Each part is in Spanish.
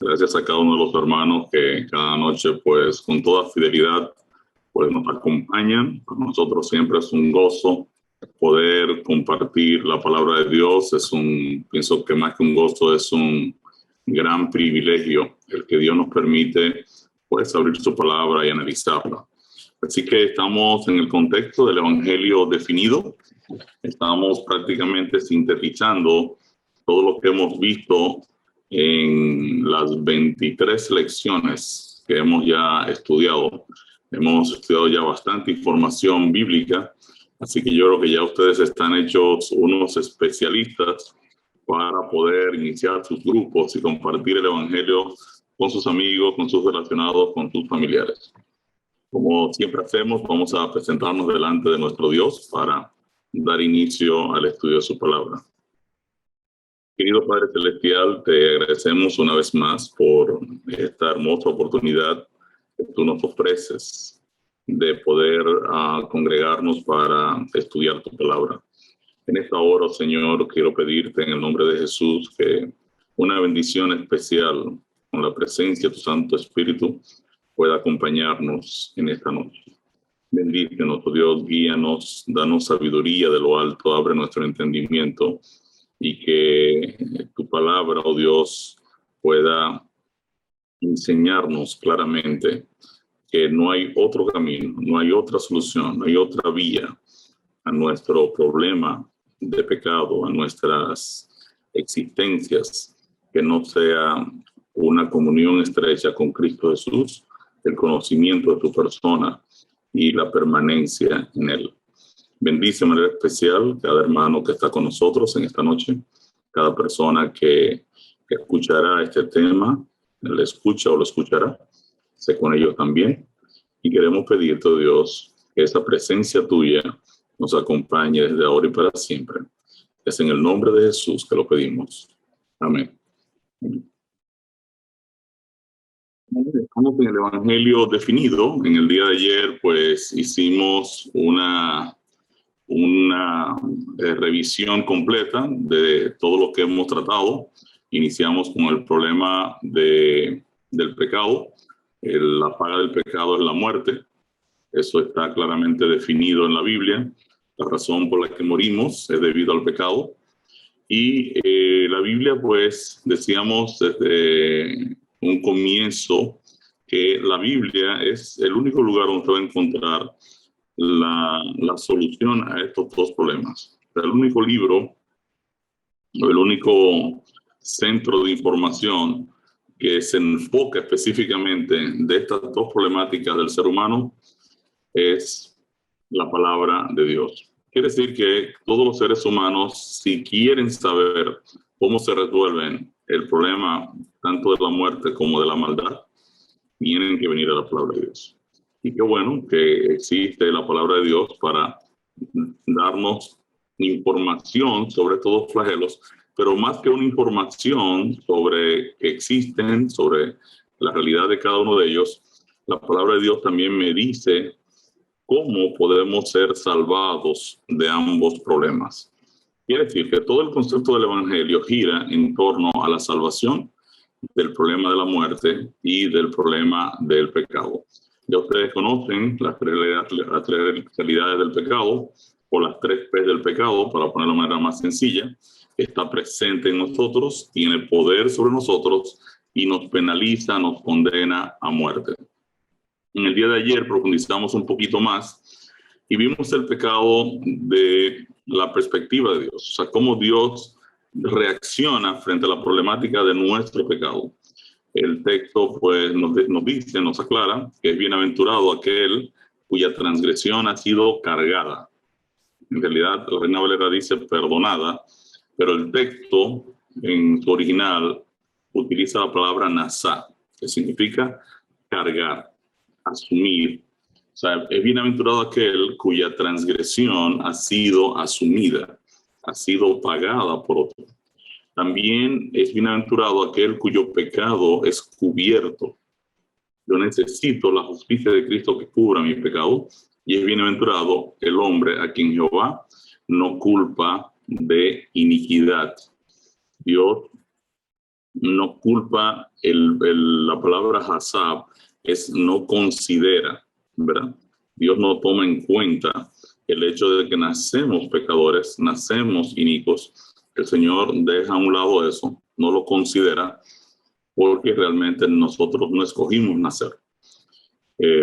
Gracias a cada uno de los hermanos que cada noche, pues, con toda fidelidad, pues, nos acompañan. Para nosotros siempre es un gozo poder compartir la palabra de Dios. Pienso que más que un gozo, es un gran privilegio el que Dios nos permite, pues, abrir su palabra y analizarla. Así que estamos en el contexto del Evangelio definido. Estamos prácticamente sintetizando todo lo que hemos visto en las 23 lecciones que hemos ya estudiado. Hemos estudiado ya bastante información bíblica, así que yo creo que ya ustedes están hechos unos especialistas para poder iniciar sus grupos y compartir el Evangelio con sus amigos, con sus relacionados, con sus familiares. Como siempre hacemos, vamos a presentarnos delante de nuestro Dios para dar inicio al estudio de su palabra. Querido Padre Celestial, te agradecemos una vez más por esta hermosa oportunidad que tú nos ofreces de poder congregarnos para estudiar tu palabra. En esta hora, Señor, quiero pedirte en el nombre de Jesús que una bendición especial con la presencia de tu Santo Espíritu pueda acompañarnos en esta noche. Bendícenos, oh Dios, guíanos, danos sabiduría de lo alto, abre nuestro entendimiento y que tu palabra, oh Dios, pueda enseñarnos claramente que no hay otro camino, no hay otra solución, no hay otra vía a nuestro problema de pecado, a nuestras existencias, que no sea una comunión estrecha con Cristo Jesús, el conocimiento de tu persona y la permanencia en él. Bendice de manera especial cada hermano que está con nosotros en esta noche, cada persona que escuchará este tema, le escucha o lo escuchará, sé con ellos también. Y queremos pedirte, Dios, que esa presencia tuya nos acompañe desde ahora y para siempre. Es en el nombre de Jesús que lo pedimos. Amén. Estamos en el Evangelio definido. En el día de ayer, pues, hicimos una revisión completa de todo lo que hemos tratado. Iniciamos con el problema del pecado. La paga del pecado es la muerte. Eso está claramente definido en la Biblia. La razón por la que morimos es debido al pecado. Y la Biblia, pues, decíamos desde un comienzo que la Biblia es el único lugar donde se va a encontrar la solución a estos dos problemas. El único libro, el único centro de información que se enfoca específicamente de estas dos problemáticas del ser humano es la palabra de Dios. Quiere decir que todos los seres humanos, si quieren saber cómo se resuelven el problema tanto de la muerte como de la maldad, tienen que venir a la palabra de Dios. Y qué bueno que existe la palabra de Dios para darnos información sobre estos flagelos, pero más que una información sobre que existen, sobre la realidad de cada uno de ellos, la palabra de Dios también me dice cómo podemos ser salvados de ambos problemas. Quiere decir que todo el concepto del Evangelio gira en torno a la salvación del problema de la muerte y del problema del pecado. Ya ustedes conocen las tres realidades del pecado, o las tres P del pecado, para ponerlo de manera más sencilla. Está presente en nosotros, tiene poder sobre nosotros y nos penaliza, nos condena a muerte. En el día de ayer profundizamos un poquito más y vimos el pecado de la perspectiva de Dios, o sea, cómo Dios reacciona frente a la problemática de nuestro pecado. El texto, pues, nos dice, nos aclara que es bienaventurado aquel cuya transgresión ha sido cargada. En realidad, la Reina Valera dice perdonada, pero el texto en su original utiliza la palabra nasá, que significa cargar, asumir. O sea, es bienaventurado aquel cuya transgresión ha sido asumida, ha sido pagada por otro. También es bienaventurado aquel cuyo pecado es cubierto. Yo necesito la justicia de Cristo que cubra mi pecado, y es bienaventurado el hombre a quien Jehová no culpa de iniquidad. Dios no culpa, la palabra hasab es no considera, ¿verdad? Dios no toma en cuenta el hecho de que nacemos pecadores, nacemos inicuos. El Señor deja a un lado eso, no lo considera, porque realmente nosotros no escogimos nacer.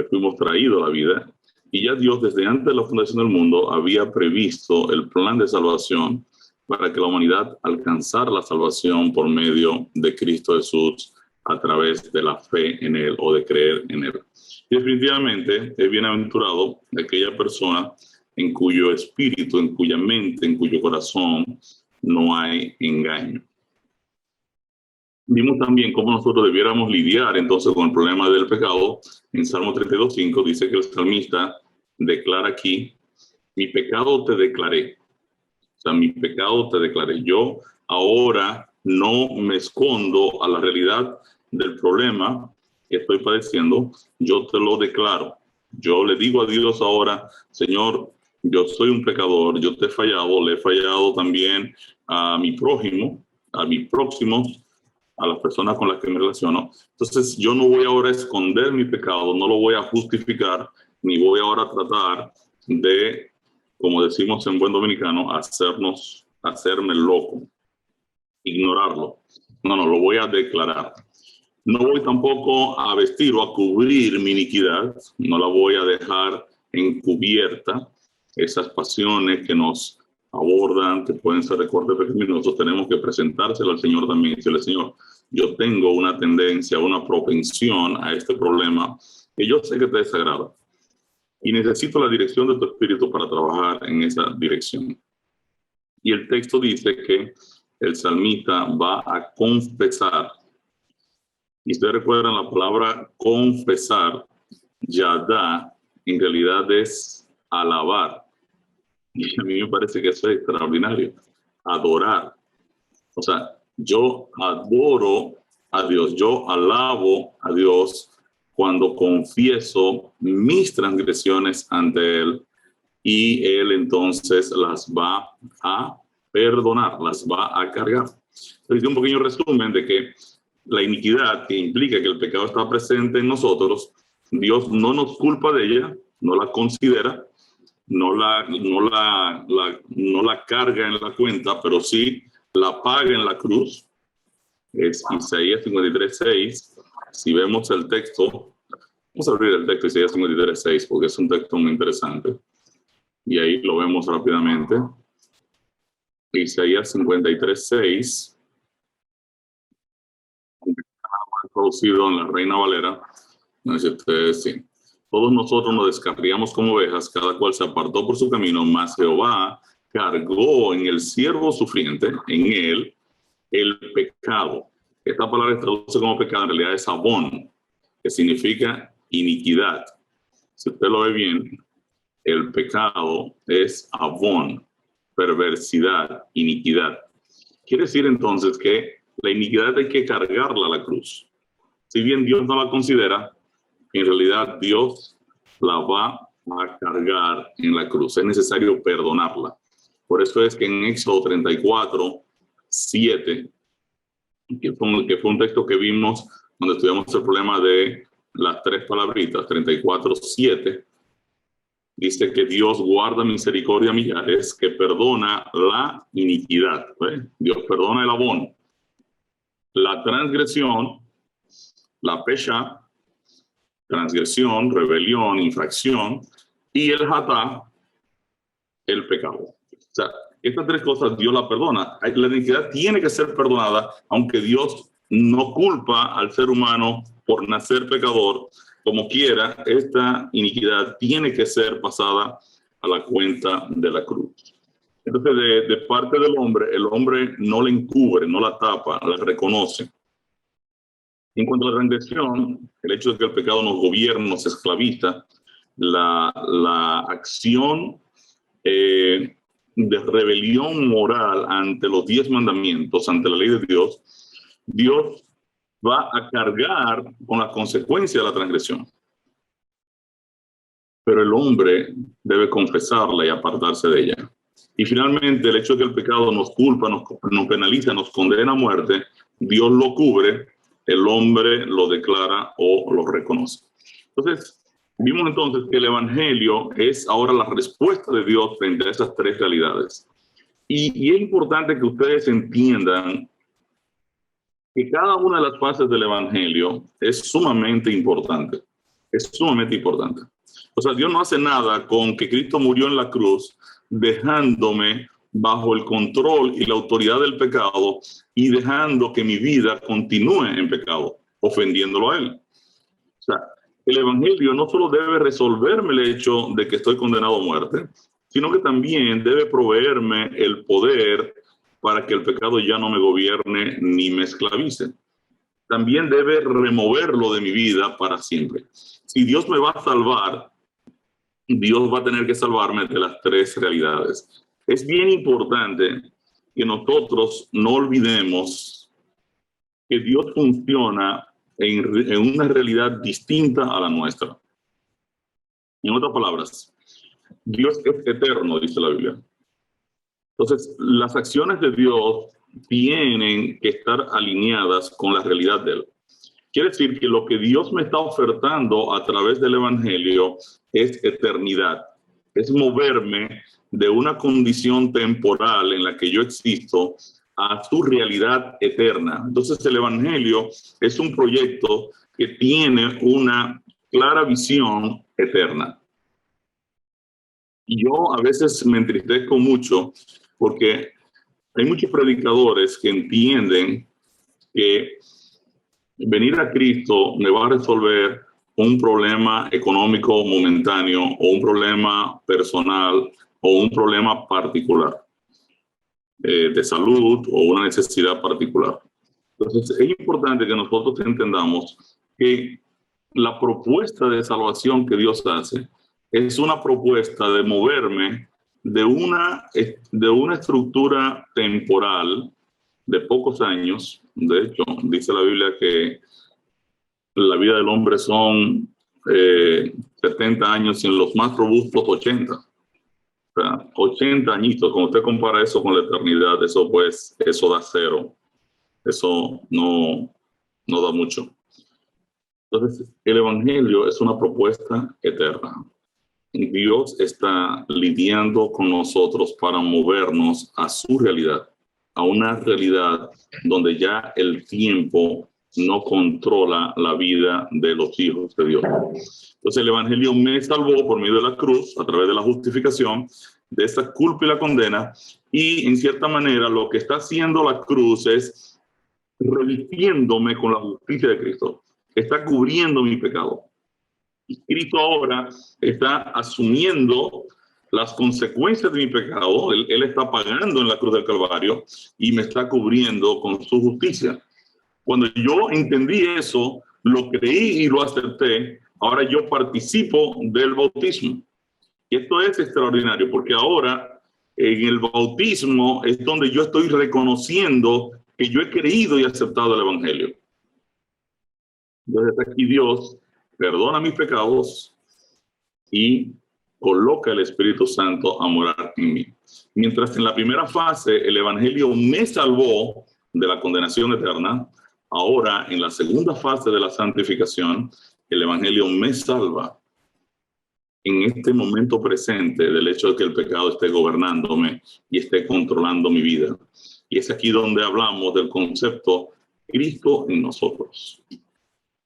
Fuimos traídos a la vida, y ya Dios desde antes de la fundación del mundo había previsto el plan de salvación para que la humanidad alcanzara la salvación por medio de Cristo Jesús a través de la fe en Él o de creer en Él. Y definitivamente es bienaventurado aquella persona en cuyo espíritu, en cuya mente, en cuyo corazón no hay engaño. Vimos también cómo nosotros debiéramos lidiar entonces con el problema del pecado. En Salmo 32:5 dice que el salmista declara aquí: mi pecado te declaré. O sea, mi pecado te declaré. Yo ahora no me escondo a la realidad del problema que estoy padeciendo. Yo te lo declaro. Yo le digo a Dios ahora: Señor, yo soy un pecador, yo te he fallado, le he fallado también a mi prójimo, a mi próximo, a las personas con las que me relaciono. Entonces yo no voy ahora a esconder mi pecado, no lo voy a justificar, ni voy ahora a tratar de, como decimos en buen dominicano, hacerme loco, ignorarlo. No, lo voy a declarar. No voy tampoco a vestir o a cubrir mi iniquidad, no la voy a dejar encubierta. Esas pasiones que nos abordan, que pueden ser recortes pecaminosos, tenemos que presentárselo al Señor también y decirle: Señor, yo tengo una tendencia, una propensión a este problema que yo sé que te desagrada, y necesito la dirección de tu Espíritu para trabajar en esa dirección. Y el texto dice que el salmista va a confesar. Y ustedes recuerdan la palabra confesar, yadá, en realidad es alabar. Y a mí me parece que eso es extraordinario. Adorar. O sea, yo adoro a Dios, yo alabo a Dios cuando confieso mis transgresiones ante Él, y Él entonces las va a perdonar, las va a cargar. Hice un pequeño resumen de que la iniquidad, que implica que el pecado está presente en nosotros, Dios no nos culpa de ella, no la considera, no la carga en la cuenta, pero sí la paga en la cruz. Es Isaías 53:6. Si vemos el texto, vamos a abrir el texto de Isaías 53:6 porque es un texto muy interesante. Y ahí lo vemos rápidamente. Isaías 53:6. Traducido en la Reina Valera, no sé si ustedes sí. Todos nosotros nos descarriamos como ovejas, cada cual se apartó por su camino, mas Jehová cargó en el siervo sufriente, en él, el pecado. Esta palabra se traduce como pecado, en realidad es abón, que significa iniquidad. Si usted lo ve bien, el pecado es abón, perversidad, iniquidad. Quiere decir entonces que la iniquidad hay que cargarla a la cruz. Si bien Dios no la considera, en realidad Dios la va a cargar en la cruz. Es necesario perdonarla. Por eso es que en Éxodo 34:7, que fue un texto que vimos cuando estudiamos el problema de las tres palabritas, 34:7, dice que Dios guarda misericordia a millares, que perdona la iniquidad. Dios perdona el abón, la transgresión, la pesha, transgresión, rebelión, infracción, y el hatá, el pecado. O sea, estas tres cosas Dios la perdona. La iniquidad tiene que ser perdonada, aunque Dios no culpa al ser humano por nacer pecador. Como quiera, esta iniquidad tiene que ser pasada a la cuenta de la cruz. Entonces, de parte del hombre, el hombre no la encubre, no la tapa, la reconoce. En cuanto a la transgresión, el hecho de que el pecado nos gobierna, nos esclaviza, la acción de rebelión moral ante los 10 mandamientos, ante la ley de Dios, Dios va a cargar con las consecuencias de la transgresión. Pero el hombre debe confesarla y apartarse de ella. Y finalmente, el hecho de que el pecado nos culpa, nos penaliza, nos condena a muerte, Dios lo cubre, el hombre lo declara o lo reconoce. Entonces, vimos entonces que el Evangelio es ahora la respuesta de Dios frente a esas tres realidades. Y es importante que ustedes entiendan que cada una de las fases del Evangelio es sumamente importante. Es sumamente importante. O sea, Dios no hace nada con que Cristo murió en la cruz, dejándome bajo el control y la autoridad del pecado y dejando que mi vida continúe en pecado, ofendiéndolo a Él. O sea, el Evangelio no solo debe resolverme el hecho de que estoy condenado a muerte, sino que también debe proveerme el poder para que el pecado ya no me gobierne ni me esclavice. También debe removerlo de mi vida para siempre. Si Dios me va a salvar, Dios va a tener que salvarme de las tres realidades. Es bien importante que nosotros no olvidemos que Dios funciona en una realidad distinta a la nuestra. En otras palabras, Dios es eterno, dice la Biblia. Entonces, las acciones de Dios tienen que estar alineadas con la realidad de Él. Quiere decir que lo que Dios me está ofertando a través del Evangelio es eternidad. Es moverme de una condición temporal en la que yo existo a su realidad eterna. Entonces, el Evangelio es un proyecto que tiene una clara visión eterna. Y yo a veces me entristezco mucho porque hay muchos predicadores que entienden que venir a Cristo me va a resolver un problema económico momentáneo o un problema personal o un problema particular de salud o una necesidad particular. Entonces es importante que nosotros entendamos que la propuesta de salvación que Dios hace es una propuesta de moverme de una estructura temporal de pocos años. De hecho, dice la Biblia que la vida del hombre son 70 años y en los más robustos 80. O sea, 80 añitos, cuando usted compara eso con la eternidad, eso da cero. Eso no da mucho. Entonces, el Evangelio es una propuesta eterna. Dios está lidiando con nosotros para movernos a su realidad, a una realidad donde ya el tiempo no controla la vida de los hijos de Dios. Entonces el Evangelio me salvó por medio de la cruz, a través de la justificación, de esa culpa y la condena, y en cierta manera lo que está haciendo la cruz es revistiéndome con la justicia de Cristo. Está cubriendo mi pecado. Y Cristo ahora está asumiendo las consecuencias de mi pecado. Él está pagando en la cruz del Calvario y me está cubriendo con su justicia. Cuando yo entendí eso, lo creí y lo acepté, ahora yo participo del bautismo. Y esto es extraordinario porque ahora en el bautismo es donde yo estoy reconociendo que yo he creído y aceptado el Evangelio. Entonces aquí Dios perdona mis pecados y coloca el Espíritu Santo a morar en mí. Mientras en la primera fase el Evangelio me salvó de la condenación eterna, ahora en la segunda fase de la santificación, el Evangelio me salva en este momento presente del hecho de que el pecado esté gobernándome y esté controlando mi vida. Y es aquí donde hablamos del concepto Cristo en nosotros.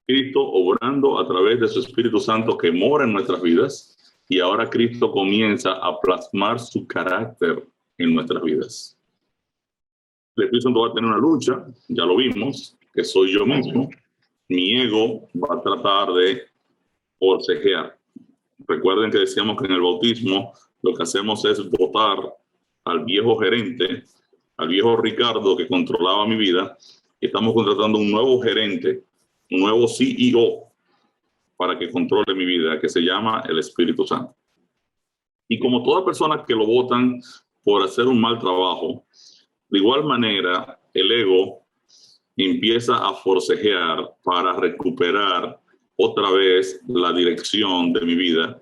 Cristo obrando a través de su Espíritu Santo que mora en nuestras vidas, y ahora Cristo comienza a plasmar su carácter en nuestras vidas. El Espíritu Santo va a tener una lucha, ya lo vimos, que soy yo mismo. Mi ego va a tratar de forcejear. Recuerden que decíamos que en el bautismo lo que hacemos es votar al viejo gerente, al viejo Ricardo que controlaba mi vida, y estamos contratando un nuevo gerente, un nuevo CEO para que controle mi vida, que se llama el Espíritu Santo. Y como toda persona que lo votan por hacer un mal trabajo, de igual manera el ego empieza a forcejear para recuperar otra vez la dirección de mi vida,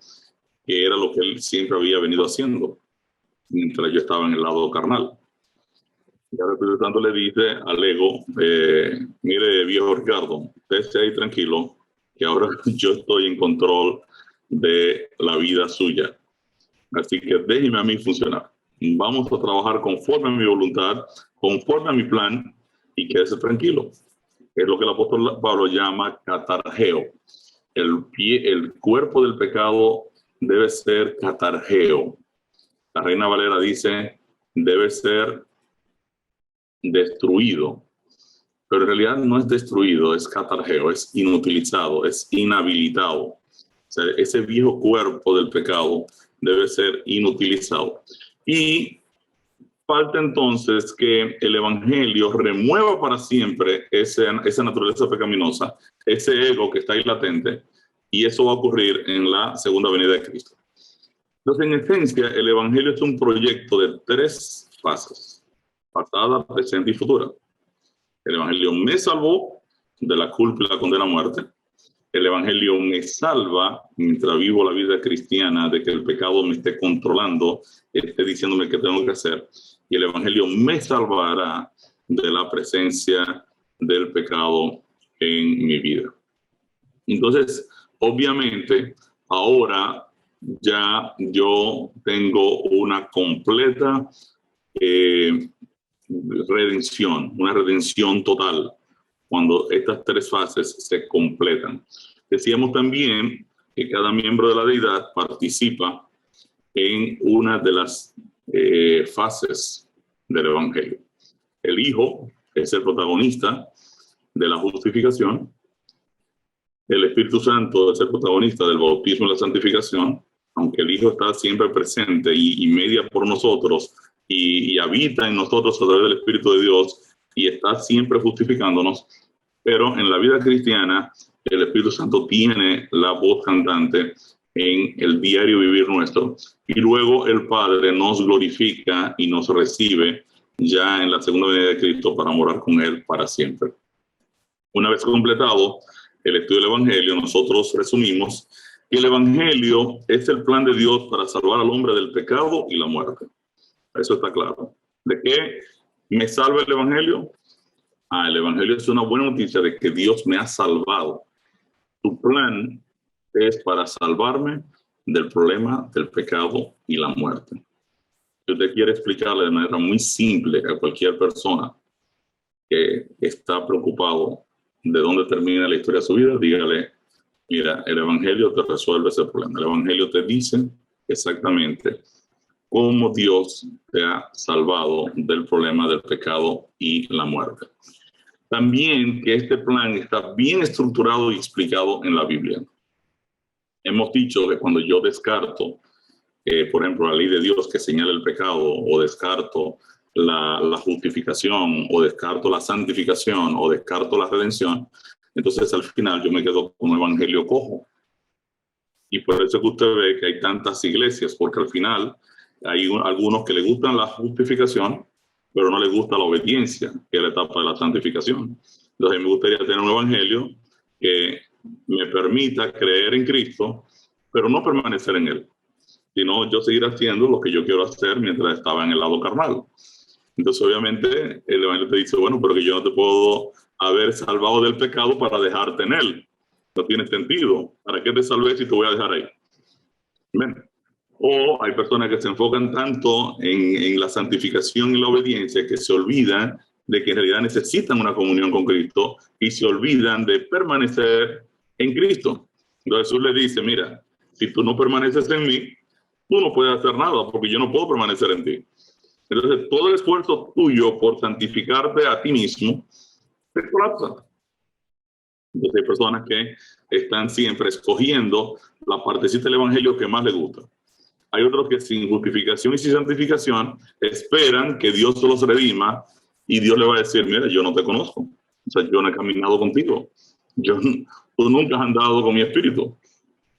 que era lo que él siempre había venido haciendo mientras yo estaba en el lado carnal. Y ahora el Espíritu Santo le dice al ego, mire, viejo Ricardo, usted esté ahí tranquilo, que ahora yo estoy en control de la vida suya. Así que déjeme a mí funcionar. Vamos a trabajar conforme a mi voluntad, conforme a mi plan, y quédese tranquilo. Es lo que el apóstol Pablo llama catargeo. El cuerpo del pecado debe ser catargeo. La Reina Valera dice, debe ser destruido, pero en realidad no es destruido, es catargeo, es inutilizado, es inhabilitado. O sea, ese viejo cuerpo del pecado debe ser inutilizado. Y falta entonces que el Evangelio remueva para siempre esa naturaleza pecaminosa, ese ego que está ahí latente, y eso va a ocurrir en la segunda venida de Cristo. Entonces, en esencia, el Evangelio es un proyecto de 3 fases: pasada, presente y futura. El Evangelio me salvó de la culpa y la condena a muerte. El Evangelio me salva mientras vivo la vida cristiana, de que el pecado me esté controlando, esté diciéndome qué tengo que hacer. Y el Evangelio me salvará de la presencia del pecado en mi vida. Entonces, obviamente, ahora ya yo tengo una completa redención, una redención total, cuando estas 3 fases se completan. Decíamos también que cada miembro de la deidad participa en una de las fases del Evangelio. El Hijo es el protagonista de la justificación. El Espíritu Santo es el protagonista del bautismo y la santificación, aunque el Hijo está siempre presente y media por nosotros y habita en nosotros a través del Espíritu de Dios y está siempre justificándonos. Pero en la vida cristiana, el Espíritu Santo tiene la voz cantante en el diario vivir nuestro. Y luego el Padre nos glorifica y nos recibe ya en la segunda venida de Cristo para morar con Él para siempre. Una vez completado el estudio del Evangelio, nosotros resumimos que el Evangelio es el plan de Dios para salvar al hombre del pecado y la muerte. Eso está claro. ¿De qué me salva el Evangelio? El Evangelio es una buena noticia de que Dios me ha salvado. Su plan es para salvarme del problema del pecado y la muerte. Si usted quiere explicarle de manera muy simple a cualquier persona que está preocupado de dónde termina la historia de su vida, dígale, mira, el Evangelio te resuelve ese problema. El Evangelio te dice exactamente cómo Dios te ha salvado del problema del pecado y la muerte. También que este plan está bien estructurado y explicado en la Biblia. Hemos dicho que cuando yo descarto, por ejemplo, la ley de Dios que señala el pecado, o descarto la justificación, o descarto la santificación, o descarto la redención, entonces al final yo me quedo con un evangelio cojo. Y por eso es que usted ve que hay tantas iglesias, porque al final hay algunos que les gustan la justificación, pero no les gusta la obediencia, que es la etapa de la santificación. Entonces me gustaría tener un evangelio que me permita creer en Cristo, pero no permanecer en Él, sino yo seguir haciendo lo que yo quiero hacer mientras estaba en el lado carnal. Entonces obviamente el evangelio te dice, bueno, pero que yo no te puedo haber salvado del pecado para dejarte en él. No tiene sentido. ¿Para qué te salvé si te voy a dejar ahí? ¿Ven? O hay personas que se enfocan tanto en la santificación y la obediencia que se olvidan de que en realidad necesitan una comunión con Cristo y se olvidan de permanecer en Cristo. Entonces Jesús le dice, mira, si tú no permaneces en mí, tú no puedes hacer nada porque yo no puedo permanecer en ti. Entonces todo el esfuerzo tuyo por santificarte a ti mismo se colapsa. Entonces hay personas que están siempre escogiendo la partecita del evangelio que más les gusta. Hay otros que sin justificación y sin santificación esperan que Dios los redima y Dios le va a decir, mira, yo no te conozco. O sea, yo no he caminado contigo. Tú nunca has andado con mi espíritu.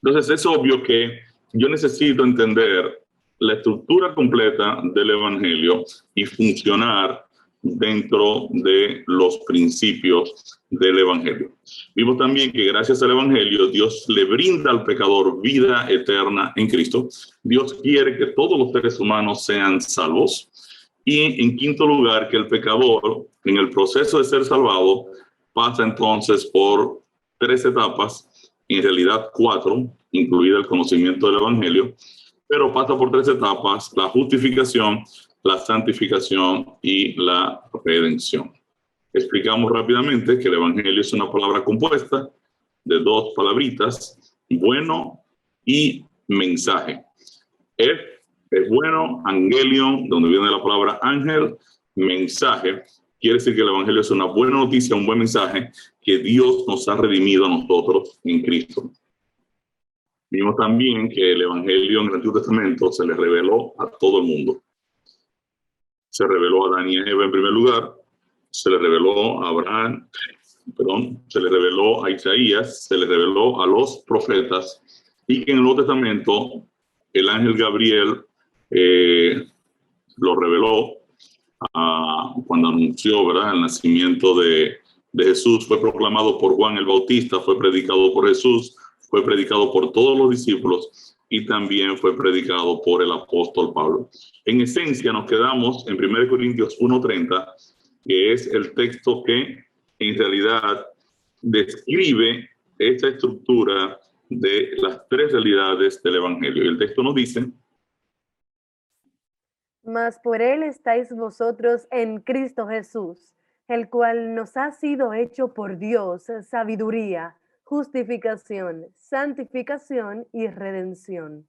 Entonces es obvio que yo necesito entender la estructura completa del evangelio y funcionar dentro de los principios del evangelio. Vimos también que gracias al evangelio Dios le brinda al pecador vida eterna en Cristo. Dios quiere que todos los seres humanos sean salvos Y en quinto lugar, que el pecador, en el proceso de ser salvado, pasa entonces por 3 etapas, en realidad 4, incluido el conocimiento del Evangelio, pero pasa por 3 etapas: la justificación, la santificación y la redención. Explicamos rápidamente que el Evangelio es una palabra compuesta de 2 palabritas, bueno y mensaje. Es bueno, angelion, donde viene la palabra ángel, mensaje. Quiere decir que el Evangelio es una buena noticia, un buen mensaje, que Dios nos ha redimido a nosotros en Cristo. Vimos también que el Evangelio en el Antiguo Testamento se le reveló a todo el mundo. Se reveló a Adán y Eva en primer lugar, se le reveló a Abraham, se le reveló a Isaías, se le reveló a los profetas, y que en el Nuevo Testamento el ángel Gabriel lo reveló cuando anunció, ¿verdad?, el nacimiento de Jesús. Fue proclamado por Juan el Bautista, fue predicado por Jesús, fue predicado por todos los discípulos y también fue predicado por el apóstol Pablo. En esencia nos quedamos en 1 Corintios 1:30, que es el texto que en realidad describe esta estructura de las 3 realidades del Evangelio. Y el texto nos dice: mas por él estáis vosotros en Cristo Jesús, el cual nos ha sido hecho por Dios sabiduría, justificación, santificación y redención.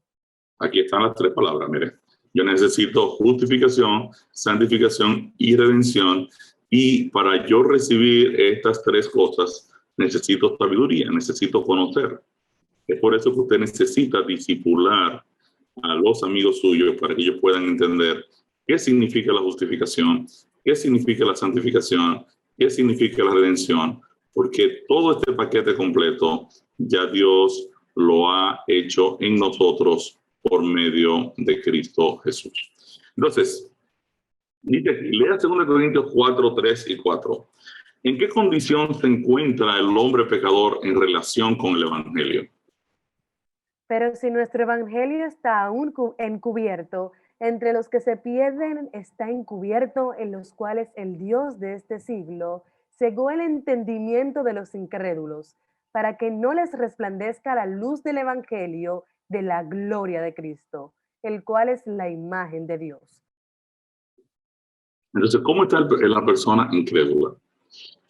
Aquí están las 3 palabras, mire. Yo necesito justificación, santificación y redención. Y para yo recibir estas 3 cosas, necesito sabiduría, necesito conocer. Es por eso que usted necesita discipular a los amigos suyos para que ellos puedan entender qué significa la justificación, qué significa la santificación, qué significa la redención, porque todo este paquete completo ya Dios lo ha hecho en nosotros por medio de Cristo Jesús. Entonces, dice aquí, lea 2 Corintios 4, 3 y 4. ¿En qué condición se encuentra el hombre pecador en relación con el Evangelio? Pero si nuestro evangelio está aún encubierto, entre los que se pierden está encubierto, en los cuales el Dios de este siglo cegó el entendimiento de los incrédulos, para que no les resplandezca la luz del evangelio de la gloria de Cristo, el cual es la imagen de Dios. Entonces, ¿cómo está la persona incrédula?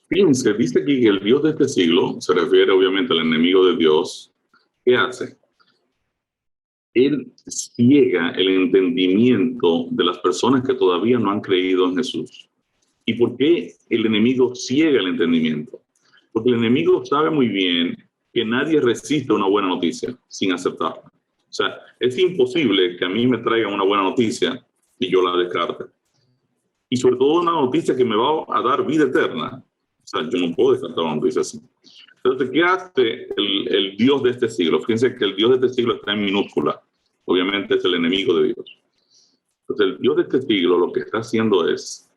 Fíjense, dice aquí que el Dios de este siglo, se refiere obviamente al enemigo de Dios. ¿Qué hace? Él ciega el entendimiento de las personas que todavía no han creído en Jesús. ¿Y por qué el enemigo ciega el entendimiento? Porque el enemigo sabe muy bien que nadie resiste una buena noticia sin aceptarla. O sea, es imposible que a mí me traigan una buena noticia y yo la descarte. Y sobre todo una noticia que me va a dar vida eterna. O sea, yo no puedo descartar una noticia así. Entonces, ¿qué hace el Dios de este siglo? Fíjense que el Dios de este siglo está en minúscula. Obviamente es el enemigo de Dios. Entonces, el Dios de este siglo lo que está haciendo es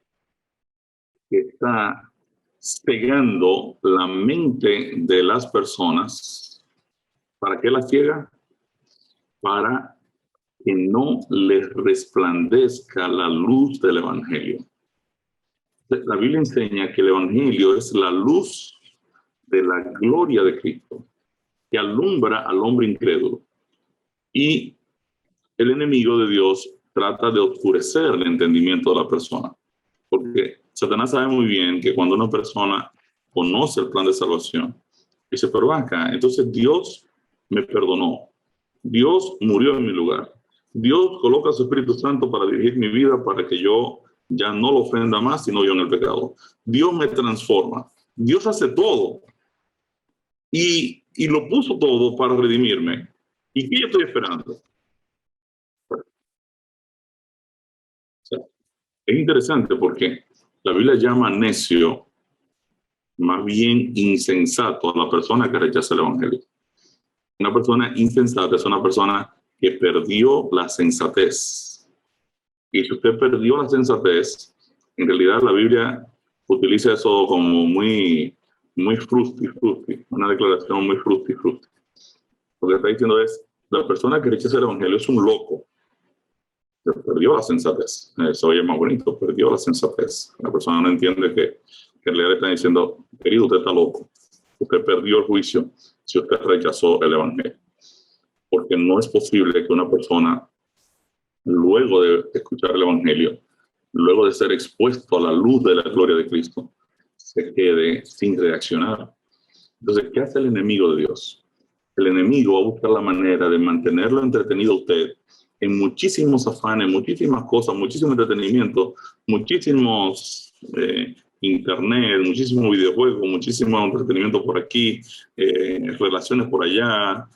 que está cegando la mente de las personas. ¿Para qué la ciega? Para que no les resplandezca la luz del Evangelio. La Biblia enseña que el Evangelio es la luz de la gloria de Cristo, que alumbra al hombre incrédulo. Y el enemigo de Dios trata de oscurecer el entendimiento de la persona. Porque Satanás sabe muy bien que cuando una persona conoce el plan de salvación, dice, pero acá, entonces Dios me perdonó. Dios murió en mi lugar. Dios coloca a su Espíritu Santo para dirigir mi vida, para que yo ya no lo ofenda más, sino yo en el pecado. Dios me transforma. Dios hace todo. Y lo puso todo para redimirme. ¿Y qué yo estoy esperando? O sea, es interesante porque la Biblia llama necio, más bien insensato, a la persona que rechaza el Evangelio. Una persona insensata es una persona que perdió la sensatez. Y si usted perdió la sensatez, en realidad la Biblia utiliza eso como muy frusti, una declaración muy frusti. Lo que está diciendo es, la persona que rechaza el Evangelio es un loco. Perdió la sensatez. Eso oye más bonito, perdió la sensatez. La persona no entiende que le están diciendo, querido, usted está loco. Usted perdió el juicio si usted rechazó el evangelio. Porque no es posible que una persona, luego de escuchar el evangelio, luego de ser expuesto a la luz de la gloria de Cristo, se quede sin reaccionar. Entonces, ¿qué hace el enemigo de Dios? El enemigo va a buscar la manera de mantenerlo entretenido a usted en muchísimos afanes, muchísimas cosas, muchísimo entretenimiento, muchísimos internet, muchísimos videojuegos, muchísimo entretenimiento por aquí, relaciones por allá,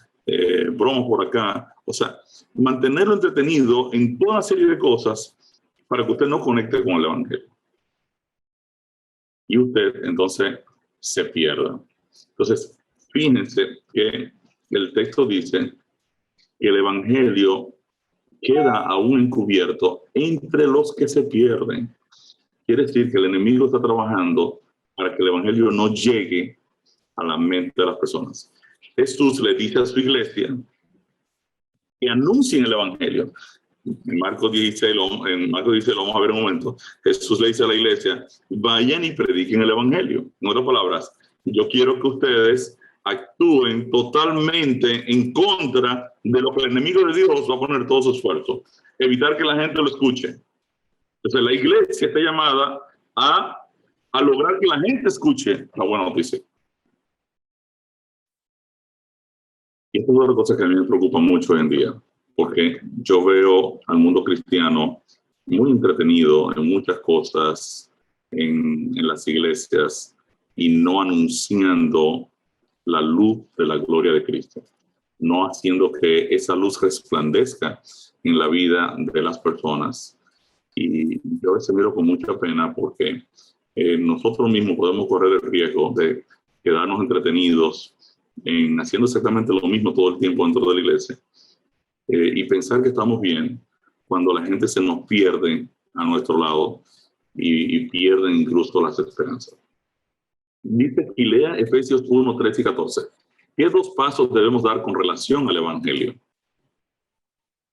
bromas por acá. O sea, mantenerlo entretenido en toda una serie de cosas para que usted no conecte con el evangelio. Y usted entonces se pierda. Entonces, fíjense que el texto dice que el evangelio queda aún encubierto entre los que se pierden. Quiere decir que el enemigo está trabajando para que el evangelio no llegue a la mente de las personas. Jesús le dice a su iglesia que anuncien el evangelio. En Marcos 16, lo vamos a ver en un momento. Jesús le dice a la iglesia, vayan y prediquen el evangelio. En otras palabras, yo quiero que ustedes actúen totalmente en contra de lo que el enemigo de Dios va a poner todo su esfuerzo. Evitar que la gente lo escuche. Entonces la iglesia está llamada a lograr que la gente escuche la buena noticia. Y esta es una cosa que a mí me preocupa mucho hoy en día, porque yo veo al mundo cristiano muy entretenido en muchas cosas en las iglesias y no anunciando la luz de la gloria de Cristo, no haciendo que esa luz resplandezca en la vida de las personas. Y yo a veces miro con mucha pena porque nosotros mismos podemos correr el riesgo de quedarnos entretenidos en haciendo exactamente lo mismo todo el tiempo dentro de la iglesia y pensar que estamos bien cuando la gente se nos pierde a nuestro lado y pierden incluso las esperanzas. Dice y lea Efesios 1, 13 y 14. ¿Qué dos pasos debemos dar con relación al evangelio?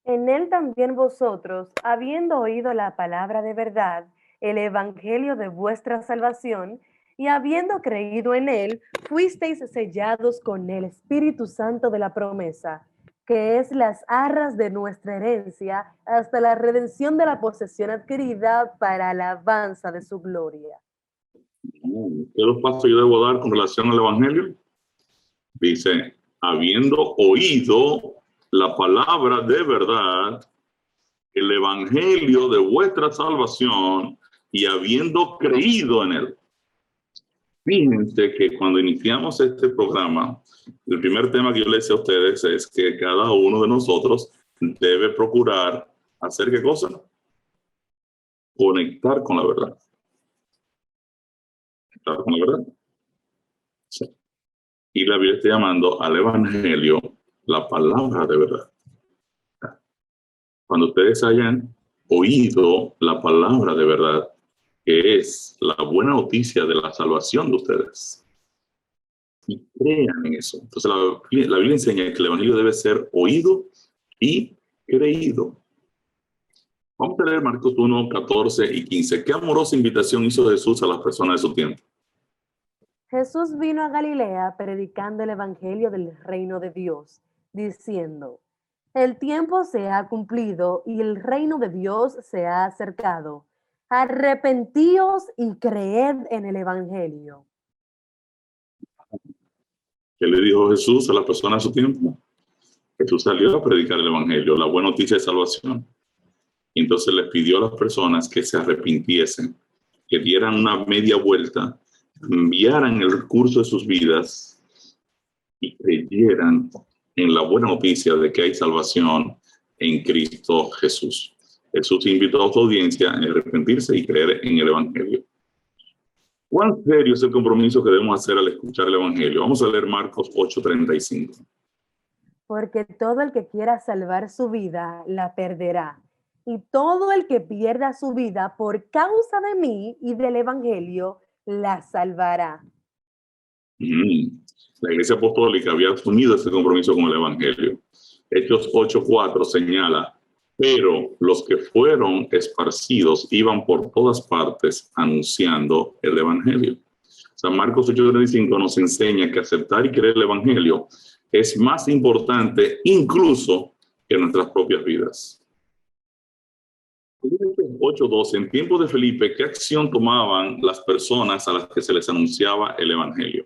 En él también vosotros, habiendo oído la palabra de verdad, el evangelio de vuestra salvación, y habiendo creído en él, fuisteis sellados con el Espíritu Santo de la promesa, que es las arras de nuestra herencia, hasta la redención de la posesión adquirida para alabanza de su gloria. ¿Qué dos pasos yo debo dar con relación al evangelio? Dice, habiendo oído la palabra de verdad, el evangelio de vuestra salvación, y habiendo creído en él. Fíjense que cuando iniciamos este programa, el primer tema que yo les decía a ustedes es que cada uno de nosotros debe procurar hacer ¿qué cosa? Conectar con la verdad. ¿Conectar con la verdad? Sí. Y la Biblia está llamando al evangelio la palabra de verdad. Cuando ustedes hayan oído la palabra de verdad, que es la buena noticia de la salvación de ustedes, y crean en eso. Entonces la Biblia enseña que el evangelio debe ser oído y creído. Vamos a leer Marcos 1, 14 y 15. ¿Qué amorosa invitación hizo Jesús a las personas de su tiempo? Jesús vino a Galilea predicando el evangelio del reino de Dios, diciendo, el tiempo se ha cumplido y el reino de Dios se ha acercado. Arrepentíos y creed en el evangelio. ¿Qué le dijo Jesús a las personas de su tiempo? Jesús salió a predicar el evangelio, la buena noticia de salvación. Y entonces les pidió a las personas que se arrepintiesen, que dieran una media vuelta, cambiaran el curso de sus vidas y creyeran en la buena noticia de que hay salvación en Cristo Jesús. Jesús invitó a su audiencia a arrepentirse y creer en el evangelio. ¿Cuán serio es el compromiso que debemos hacer al escuchar el evangelio? Vamos a leer Marcos 8:35. Porque todo el que quiera salvar su vida, la perderá. Y todo el que pierda su vida por causa de mí y del evangelio, la salvará. La Iglesia Apostólica había asumido ese compromiso con el evangelio. Hechos 8:4 señala, Pero los que fueron esparcidos iban por todas partes anunciando el evangelio. San Marcos 8:35 nos enseña que aceptar y creer el evangelio es más importante incluso que nuestras propias vidas. 8:12, en tiempos de Felipe, ¿qué acción tomaban las personas a las que se les anunciaba el evangelio?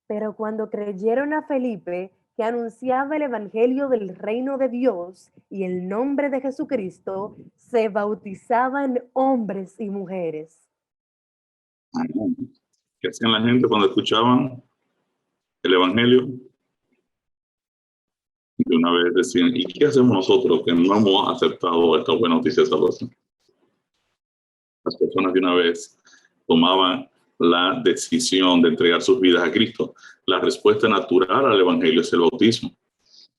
Pero cuando creyeron a Felipe, que anunciaba el evangelio del reino de Dios y el nombre de Jesucristo, se bautizaban hombres y mujeres. ¿Qué hacían la gente cuando escuchaban el evangelio? De una vez decían, ¿y qué hacemos nosotros que no hemos aceptado esta buena noticia de salvación? Las personas de una vez tomaban la decisión de entregar sus vidas a Cristo. La respuesta natural al evangelio es el bautismo.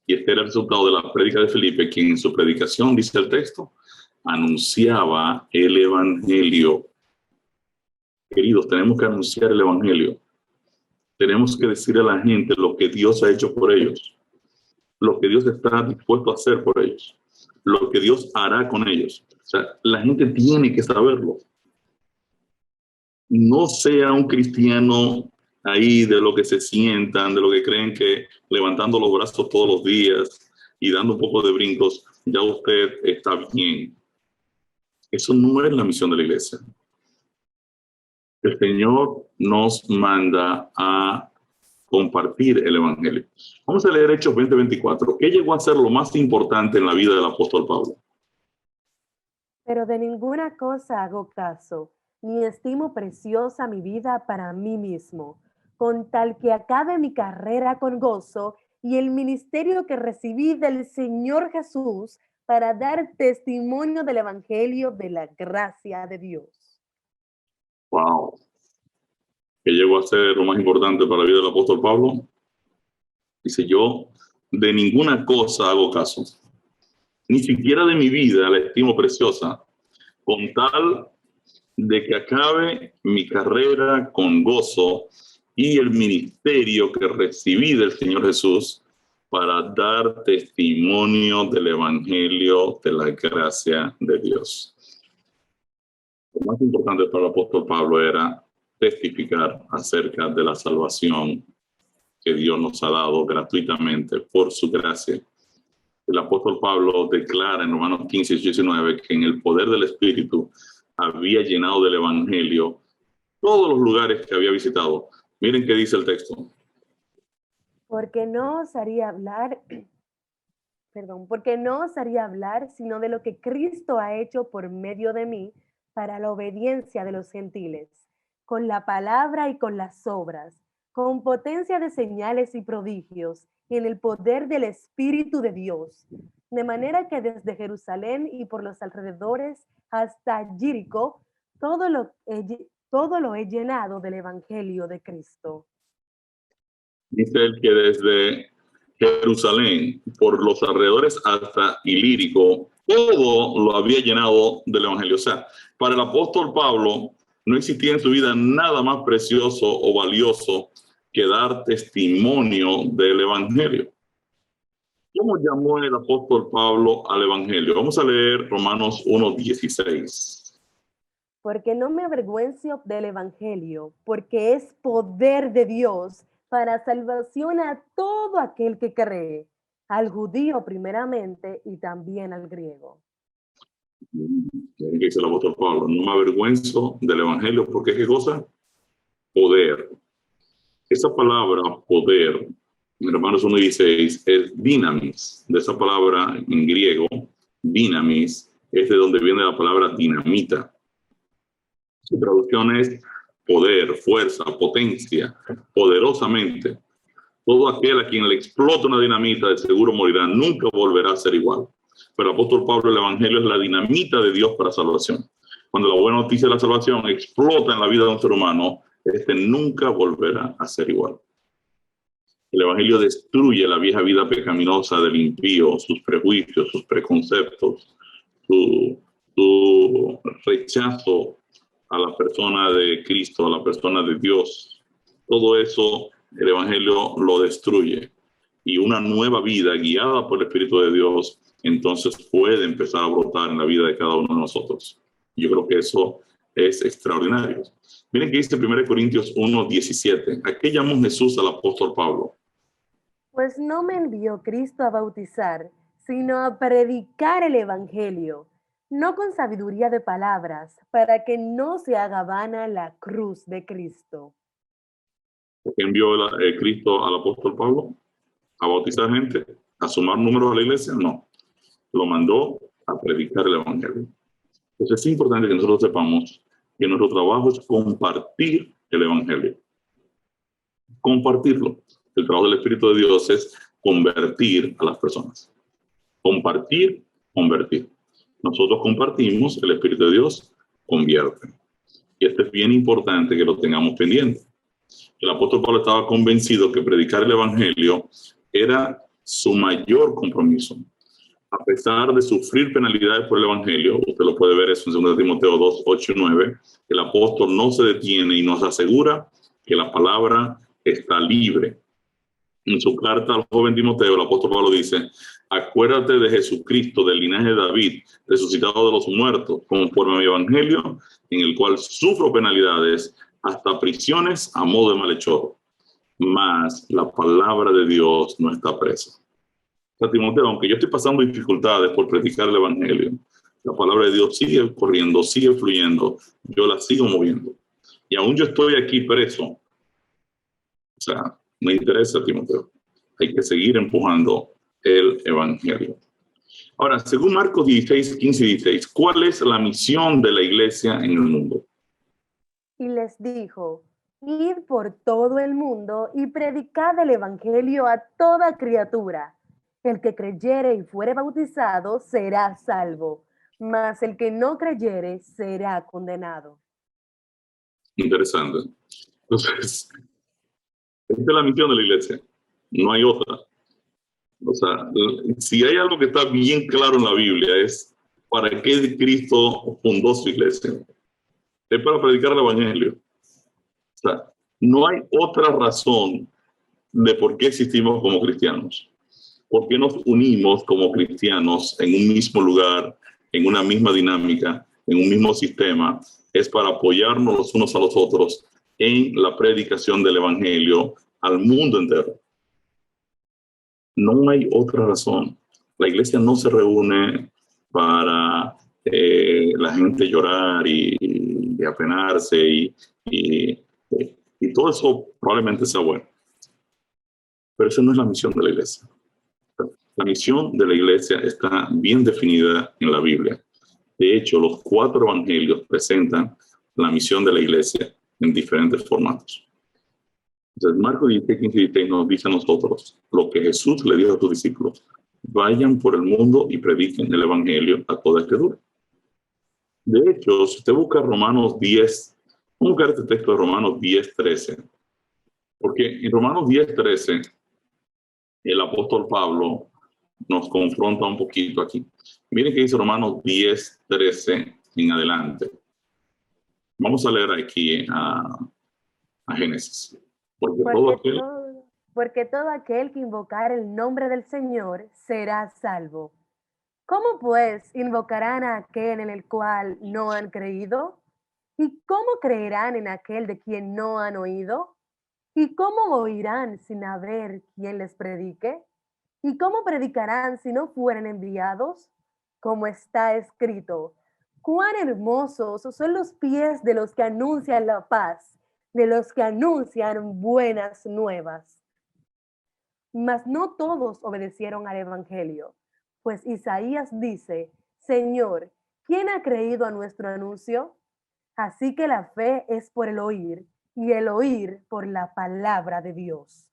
Y este era el resultado de la prédica de Felipe, quien en su predicación, dice el texto, anunciaba el evangelio. Queridos, tenemos que anunciar el evangelio. Tenemos que decir a la gente lo que Dios ha hecho por ellos, lo que Dios está dispuesto a hacer por ellos, lo que Dios hará con ellos. O sea, la gente tiene que saberlo. No sea un cristiano ahí de lo que se sientan, de lo que creen que levantando los brazos todos los días y dando un poco de brincos, ya usted está bien. Eso no es la misión de la iglesia. El Señor nos manda a compartir el evangelio. Vamos a leer Hechos 20:24. ¿Qué llegó a ser lo más importante en la vida del apóstol Pablo? Pero de ninguna cosa hago caso, ni estimo preciosa mi vida para mí mismo, con tal que acabe mi carrera con gozo y el ministerio que recibí del Señor Jesús para dar testimonio del evangelio de la gracia de Dios. Wow. ¿Qué llegó a ser lo más importante para la vida del apóstol Pablo? Dice, yo de ninguna cosa hago caso, ni siquiera de mi vida la estimo preciosa, con tal de que acabe mi carrera con gozo y el ministerio que recibí del Señor Jesús para dar testimonio del evangelio de la gracia de Dios. Lo más importante para el apóstol Pablo era testificar acerca de la salvación que Dios nos ha dado gratuitamente por su gracia. El apóstol Pablo declara en Romanos 15:19 que en el poder del Espíritu había llenado del evangelio todos los lugares que había visitado. Miren qué dice el texto. Porque no os haría hablar, porque no os haría hablar sino de lo que Cristo ha hecho por medio de mí para la obediencia de los gentiles, con la palabra y con las obras, con potencia de señales y prodigios, y en el poder del Espíritu de Dios. De manera que desde Jerusalén y por los alrededores hasta Jericó, todo lo he llenado del Evangelio de Cristo. Dice él que desde Jerusalén, por los alrededores hasta Ilírico, todo lo había llenado del evangelio. O sea, para el apóstol Pablo no existía en su vida nada más precioso o valioso que dar testimonio del evangelio. ¿Cómo llamó el apóstol Pablo al evangelio? Vamos a leer Romanos 1:16. Porque no me avergüenzo del evangelio, porque es poder de Dios para salvación a todo aquel que cree, al judío primeramente y también al griego. ¿Qué dice el apóstol Pablo? No me avergüenzo del evangelio, porque ¿qué cosa? Poder. Esa palabra poder, en Romanos 1:16, es dinamis. De esa palabra en griego, dinamis, es de donde viene la palabra dinamita. Su traducción es poder, fuerza, potencia, poderosamente. Todo aquel a quien le explota una dinamita de seguro morirá, nunca volverá a ser igual. Pero el apóstol Pablo, el evangelio es la dinamita de Dios para salvación. Cuando la buena noticia de la salvación explota en la vida de un ser humano, este nunca volverá a ser igual. El evangelio destruye la vieja vida pecaminosa del impío, sus prejuicios, sus preconceptos, su rechazo a la persona de Cristo, a la persona de Dios. Todo eso el evangelio lo destruye. y una nueva vida guiada por el Espíritu de Dios, entonces puede empezar a brotar en la vida de cada uno de nosotros. Yo creo que eso es extraordinario. Miren que dice 1 Corintios 1:17. ¿A qué llamó Jesús al apóstol Pablo? Pues no me envió Cristo a bautizar, sino a predicar el Evangelio, no con sabiduría de palabras, para que no se haga vana la cruz de Cristo. ¿Por qué envió Cristo al apóstol Pablo? ¿A bautizar gente? ¿A sumar números a la iglesia? No. Lo mandó a predicar el Evangelio. Entonces es importante que nosotros sepamos que nuestro trabajo es compartir el Evangelio. Compartirlo. El trabajo del Espíritu de Dios es convertir a las personas. Compartir, convertir. Nosotros compartimos, el Espíritu de Dios convierte. Y esto es bien importante que lo tengamos pendiente. El apóstol Pablo estaba convencido que predicar el Evangelio era su mayor compromiso. A pesar de sufrir penalidades por el Evangelio, usted lo puede ver eso en 2 Timoteo 2:8-9, el apóstol no se detiene y nos asegura que la palabra está libre. En su carta al joven Timoteo, el apóstol Pablo dice: acuérdate de Jesucristo, del linaje de David, resucitado de los muertos, conforme a mi evangelio, en el cual sufro penalidades, hasta prisiones a modo de malhechor. Mas la palabra de Dios no está presa. O sea, Timoteo, aunque yo estoy pasando dificultades por predicar el evangelio, la palabra de Dios sigue corriendo, sigue fluyendo, yo la sigo moviendo. Y aún yo estoy aquí preso. O sea, me interesa, Timoteo. Hay que seguir empujando el evangelio. Ahora, según Marcos 16:15-16, ¿cuál es la misión de la iglesia en el mundo? Y les dijo: id por todo el mundo y predicad el evangelio a toda criatura. El que creyere y fuere bautizado será salvo, mas el que no creyere será condenado. Interesante. Entonces, esta es la misión de la iglesia. No hay otra. O sea, si hay algo que está bien claro en la Biblia es para qué Cristo fundó su iglesia. Es para predicar el evangelio. O sea, no hay otra razón de por qué existimos como cristianos. ¿Por qué nos unimos como cristianos en un mismo lugar, en una misma dinámica, en un mismo sistema? Es para apoyarnos los unos a los otros en la predicación del evangelio al mundo entero. No hay otra razón. La iglesia no se reúne para la gente llorar y apenarse y todo eso probablemente sea bueno. Pero esa no es la misión de la iglesia. La misión de la iglesia está bien definida en la Biblia. De hecho, los 4 evangelios presentan la misión de la iglesia en diferentes formatos. Entonces, Marcos 16:15 nos dice a nosotros lo que Jesús le dijo a sus discípulos: vayan por el mundo y prediquen el evangelio a toda criatura. De hecho, si usted busca Romanos 10, vamos a buscar este texto de Romanos 10:13, porque en Romanos 10:13 el apóstol Pablo nos confronta un poquito aquí. Miren que dice Romanos 10:13 en adelante. Vamos a leer aquí a Génesis. Porque todo aquel que invocar el nombre del Señor será salvo. ¿Cómo pues invocarán a aquel en el cual no han creído? ¿Y cómo creerán en aquel de quien no han oído? ¿Y cómo oirán sin haber quien les predique? ¿Y cómo predicarán si no fueren enviados? Como está escrito: cuán hermosos son los pies de los que anuncian la paz, de los que anuncian buenas nuevas. Mas no todos obedecieron al evangelio, pues Isaías dice: Señor, ¿quién ha creído a nuestro anuncio? Así que la fe es por el oír, y el oír por la palabra de Dios.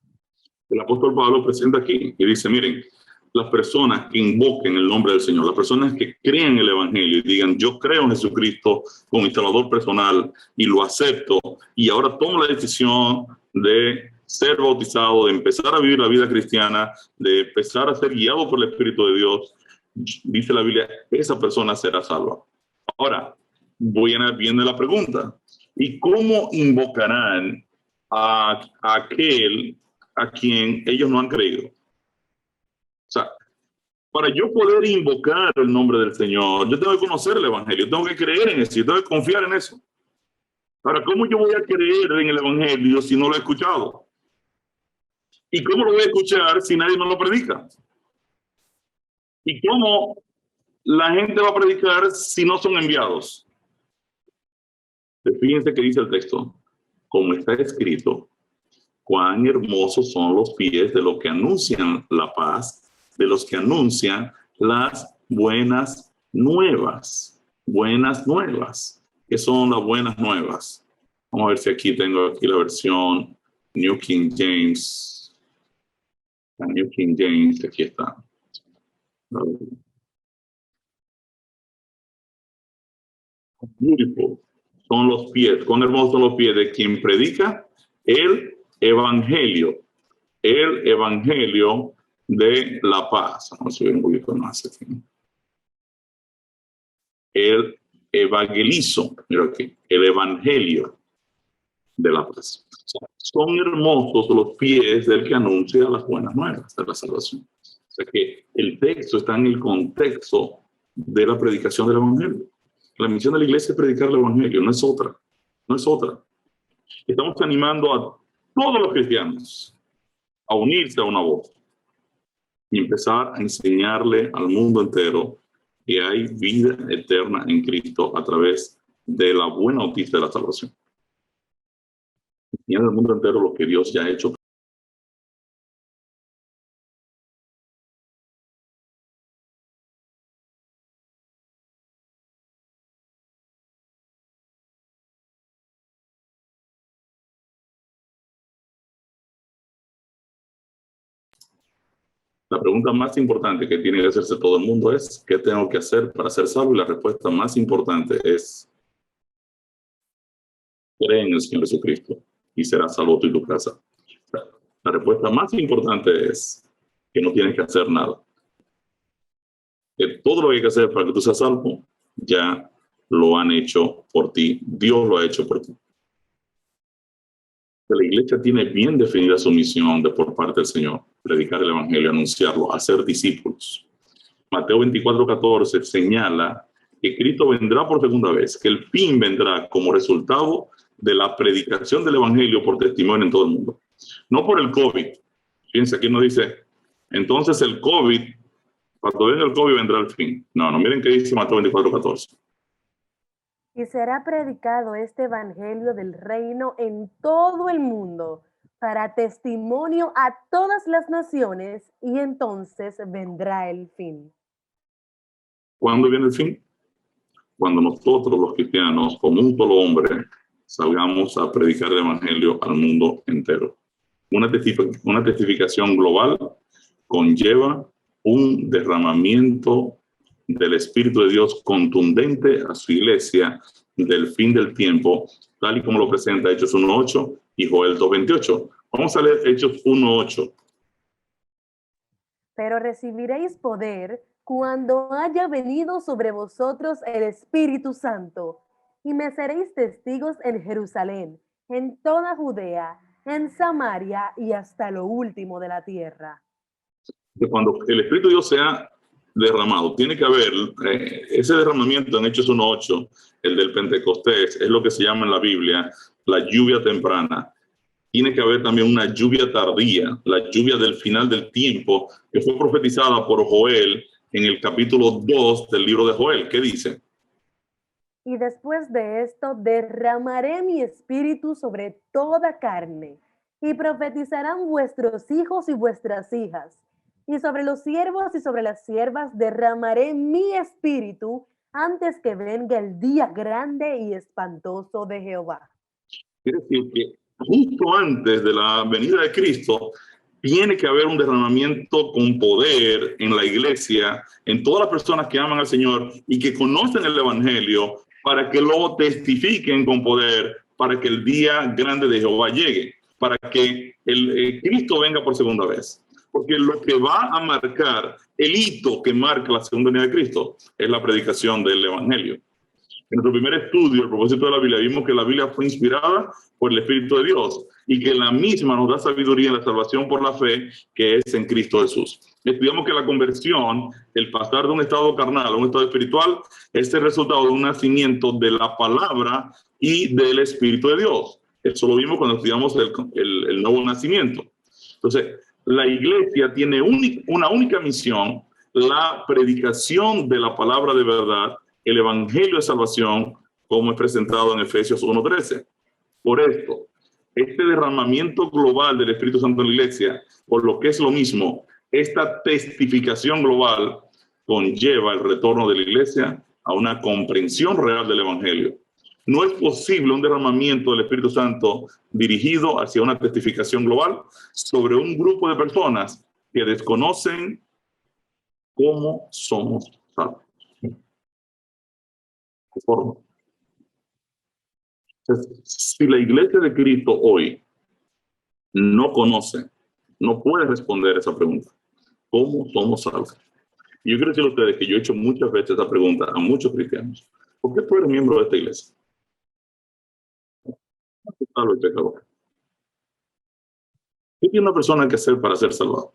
El apóstol Pablo presenta aquí y dice: miren, las personas que invoquen el nombre del Señor, las personas que crean el evangelio y digan: yo creo en Jesucristo como mi salvador personal y lo acepto, y ahora tomo la decisión de ser bautizado, de empezar a vivir la vida cristiana, de empezar a ser guiado por el Espíritu de Dios, dice la Biblia, esa persona será salva. Ahora, viene la pregunta: ¿y cómo invocarán a aquel a quien ellos no han creído? sea, para yo poder invocar el nombre del Señor, yo tengo que conocer el Evangelio, tengo que creer en eso, yo tengo que confiar en eso. Ahora, ¿cómo yo voy a creer en el Evangelio si no lo he escuchado? ¿Y cómo lo voy a escuchar si nadie me lo predica? ¿Y cómo la gente va a predicar si no son enviados? Fíjense que dice el texto, como está escrito, cuán hermosos son los pies de los que anuncian la paz, de los que anuncian las buenas nuevas. Buenas nuevas. ¿Qué son las buenas nuevas? Vamos a ver si aquí tengo aquí la versión New King James. La New King James, aquí está. Beautiful. Son los pies, cuán hermosos son los pies de quien predica el evangelio de la paz. Vamos a subir un poquito más aquí. El evangelizo, mira aquí, el evangelio de la paz. Son hermosos los pies del que anuncia las buenas nuevas de la salvación. O sea que el texto está en el contexto de la predicación del evangelio. La misión de la iglesia es predicar el evangelio, no es otra. No es otra. Estamos animando a todos los cristianos a unirse a una voz y empezar a enseñarle al mundo entero que hay vida eterna en Cristo a través de la buena noticia de la salvación. Enseñar al mundo entero lo que Dios ya ha hecho. La pregunta más importante que tiene que hacerse todo el mundo es, ¿qué tengo que hacer para ser salvo? Y la respuesta más importante es, cree en el Señor Jesucristo y serás salvo tú y tu casa. La respuesta más importante es que no tienes que hacer nada. Que todo lo que hay que hacer para que tú seas salvo, ya lo han hecho por ti. Dios lo ha hecho por ti. La iglesia tiene bien definida su misión por parte del Señor: predicar el evangelio, anunciarlo, hacer discípulos. Mateo 24:14 señala que Cristo vendrá por segunda vez, que el fin vendrá como resultado de la predicación del evangelio por testimonio en todo el mundo. No por el COVID. Fíjense, aquí nos dice, entonces el COVID, cuando venga el COVID vendrá el fin. No, miren qué dice Mateo 24:14. Y será predicado este evangelio del reino en todo el mundo para testimonio a todas las naciones, y entonces vendrá el fin. ¿Cuándo viene el fin? Cuando nosotros los cristianos, como un solo hombre, salgamos a predicar el evangelio al mundo entero. Una testificación global conlleva un derramamiento del Espíritu de Dios contundente a su iglesia del fin del tiempo, tal y como lo presenta Hechos 1:8 y Joel 2:28. Vamos a leer Hechos 1:8. Pero recibiréis poder cuando haya venido sobre vosotros el Espíritu Santo, y me seréis testigos en Jerusalén, en toda Judea, en Samaria y hasta lo último de la tierra. Cuando el Espíritu de Dios sea derramado, tiene que haber ese derramamiento en Hechos 1:8, el del Pentecostés, es lo que se llama en la Biblia la lluvia temprana. Tiene que haber también una lluvia tardía, la lluvia del final del tiempo, que fue profetizada por Joel en el capítulo 2 del libro de Joel. ¿Qué dice? Y después de esto derramaré mi espíritu sobre toda carne, y profetizarán vuestros hijos y vuestras hijas, y sobre los siervos y sobre las siervas derramaré mi espíritu antes que venga el día grande y espantoso de Jehová. Quiere decir que justo antes de la venida de Cristo, tiene que haber un derramamiento con poder en la iglesia, en todas las personas que aman al Señor y que conocen el evangelio, para que lo testifiquen con poder, para que el día grande de Jehová llegue, para que el Cristo venga por segunda vez. Porque lo que va a marcar, el hito que marca la segunda venida de Cristo, es la predicación del evangelio. En nuestro primer estudio, el propósito de la Biblia, vimos que la Biblia fue inspirada por el Espíritu de Dios y que la misma nos da sabiduría en la salvación por la fe que es en Cristo Jesús. estudiamos que la conversión, el pasar de un estado carnal a un estado espiritual, es el resultado de un nacimiento de la palabra y del Espíritu de Dios. Eso lo vimos cuando estudiamos el nuevo nacimiento. Entonces, la iglesia tiene una única misión: la predicación de la palabra de verdad, el evangelio de salvación, como es presentado en Efesios 1:13. Por esto, este derramamiento global del Espíritu Santo en la iglesia, por lo que es lo mismo, esta testificación global conlleva el retorno de la iglesia a una comprensión real del evangelio. No es posible un derramamiento del Espíritu Santo dirigido hacia una testificación global sobre un grupo de personas que desconocen cómo somos salvos. ¿Qué forma? Entonces, si la iglesia de Cristo hoy no conoce, no puede responder esa pregunta: ¿cómo somos salvos? Y yo quiero decirle a ustedes que yo he hecho muchas veces esa pregunta a muchos cristianos: ¿por qué tú eres miembro de esta iglesia? Salvo el pecador. ¿Qué tiene una persona que hacer para ser salvado?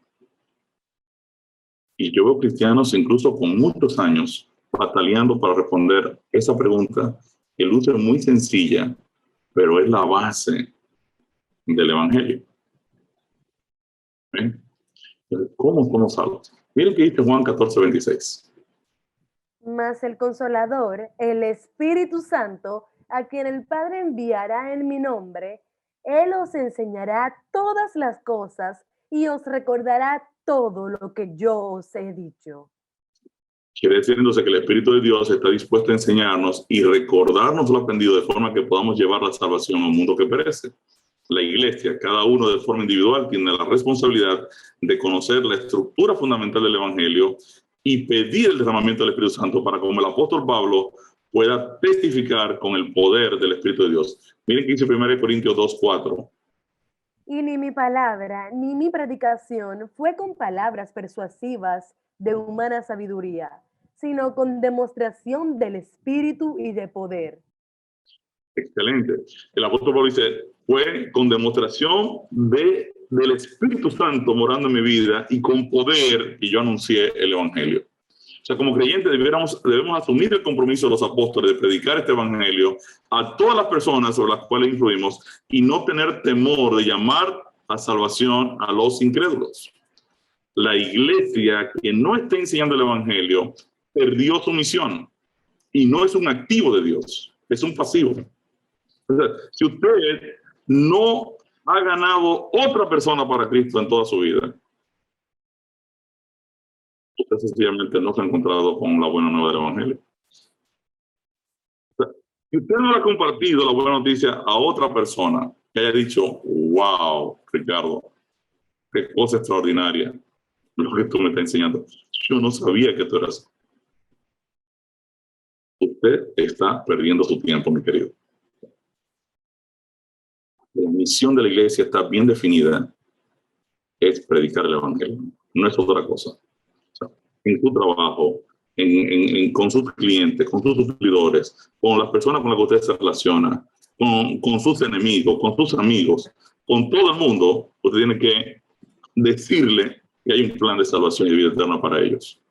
Y yo veo cristianos incluso con muchos años bataleando para responder esa pregunta, que luce muy sencilla, pero es la base del evangelio. ¿Ven? ¿Cómo somos salvos? Miren que dice Juan 14:26. Mas el Consolador, el Espíritu Santo, a quien el Padre enviará en mi nombre, Él os enseñará todas las cosas y os recordará todo lo que yo os he dicho. Quiere decir entonces que el Espíritu de Dios está dispuesto a enseñarnos y recordarnos lo aprendido, de forma que podamos llevar la salvación a un mundo que perece. La iglesia, cada uno de forma individual, tiene la responsabilidad de conocer la estructura fundamental del evangelio y pedir el derramamiento del Espíritu Santo para, como el apóstol Pablo, pueda testificar con el poder del Espíritu de Dios. Miren que dice 1 Corintios 2:4. Y ni mi palabra ni mi predicación fue con palabras persuasivas de humana sabiduría, sino con demostración del Espíritu y de poder. Excelente. El apóstol Pablo dice: fue con demostración del Espíritu Santo morando en mi vida y con poder que yo anuncié el evangelio. O sea, como creyentes debemos asumir el compromiso de los apóstoles de predicar este evangelio a todas las personas sobre las cuales influimos y no tener temor de llamar a salvación a los incrédulos. La iglesia que no está enseñando el evangelio perdió su misión y no es un activo de Dios, es un pasivo. O sea, si usted no ha ganado otra persona para Cristo en toda su vida, usted sencillamente no se ha encontrado con la buena nueva del evangelio. O sea, si usted no le ha compartido la buena noticia a otra persona que haya dicho: wow, Ricardo, qué cosa extraordinaria lo que tú me estás enseñando, yo no sabía que tú eras. Usted está perdiendo su tiempo, mi querido. La misión de la iglesia está bien definida: es predicar el evangelio, no es otra cosa. O sea, en su trabajo, con sus clientes, con sus suplidores, con las personas con las que usted se relaciona, con sus enemigos, con sus amigos, con todo el mundo, usted tiene que decirle que hay un plan de salvación y vida eterna para ellos,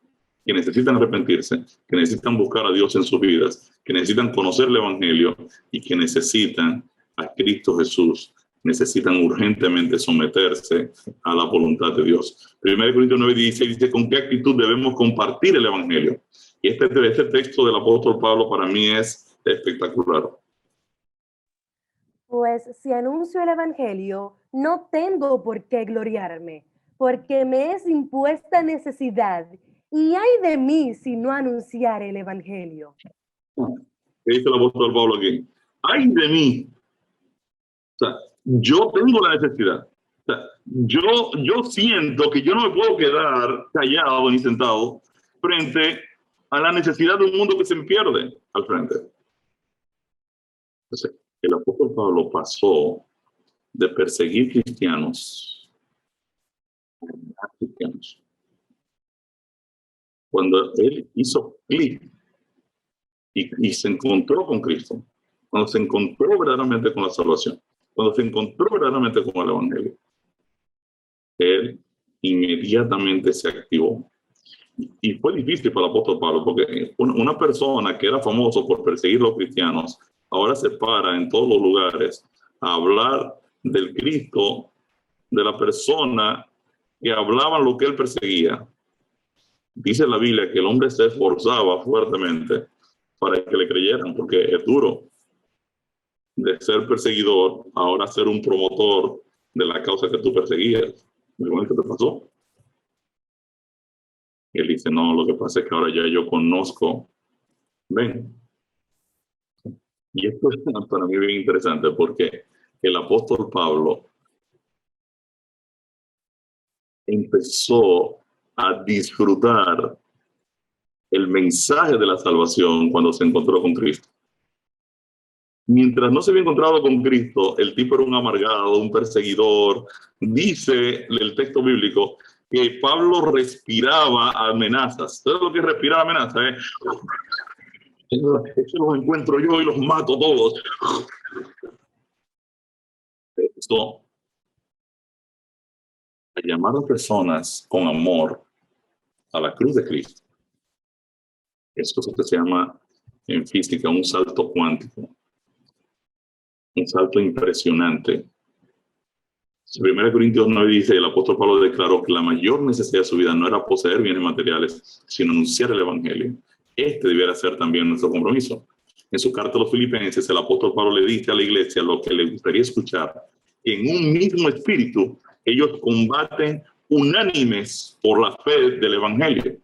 que necesitan arrepentirse, que necesitan buscar a Dios en sus vidas, que necesitan conocer el evangelio y que necesitan a Cristo Jesús, necesitan urgentemente someterse a la voluntad de Dios. 1 Corintios 9:16 dice: ¿con qué actitud debemos compartir el evangelio? Y este texto del apóstol Pablo para mí es espectacular. Pues si anuncio el evangelio, no tengo por qué gloriarme, porque me es impuesta necesidad, y ay de mí si no anunciare el evangelio. ¿Qué dice el apóstol Pablo aquí? ¡Ay de mí! O sea, yo tengo la necesidad. O sea, yo siento que yo no me puedo quedar callado ni sentado frente a la necesidad de un mundo que se me pierde al frente. Entonces, el apóstol Pablo pasó de perseguir cristianos a cristianos. Cuando él hizo clic y se encontró con Cristo, cuando se encontró verdaderamente con la salvación, cuando se encontró verdaderamente con el evangelio, él inmediatamente se activó. Y fue difícil para el apóstol Pablo, porque una persona que era famoso por perseguir a los cristianos, ahora se para en todos los lugares a hablar del Cristo, de la persona que hablaba lo que él perseguía. Dice la Biblia que el hombre se esforzaba fuertemente para que le creyeran, porque es duro de ser perseguidor, ahora ser un promotor de la causa que tú perseguías. ¿Qué te pasó? Él dice, no, lo que pasa es que ahora ya yo conozco. Ven. Y esto es para mí bien interesante porque el apóstol Pablo empezó a disfrutar el mensaje de la salvación cuando se encontró con Cristo. Mientras no se había encontrado con Cristo, el tipo era un amargado, un perseguidor. Dice el texto bíblico que Pablo respiraba amenazas. ¿Sabes lo que es respirar amenazas? Eso los encuentro yo y los mato todos. Esto, a llamar a personas con amor a la cruz de Cristo, esto es lo que se llama en física un salto cuántico, un salto impresionante. 1 Corintios 9 dice, el apóstol Pablo declaró que la mayor necesidad de su vida no era poseer bienes materiales, sino anunciar el evangelio. Este debiera ser también nuestro compromiso. En su carta a los Filipenses, el apóstol Pablo le dice a la iglesia lo que le gustaría escuchar. En un mismo espíritu, ellos combaten unánimes por la fe del evangelio.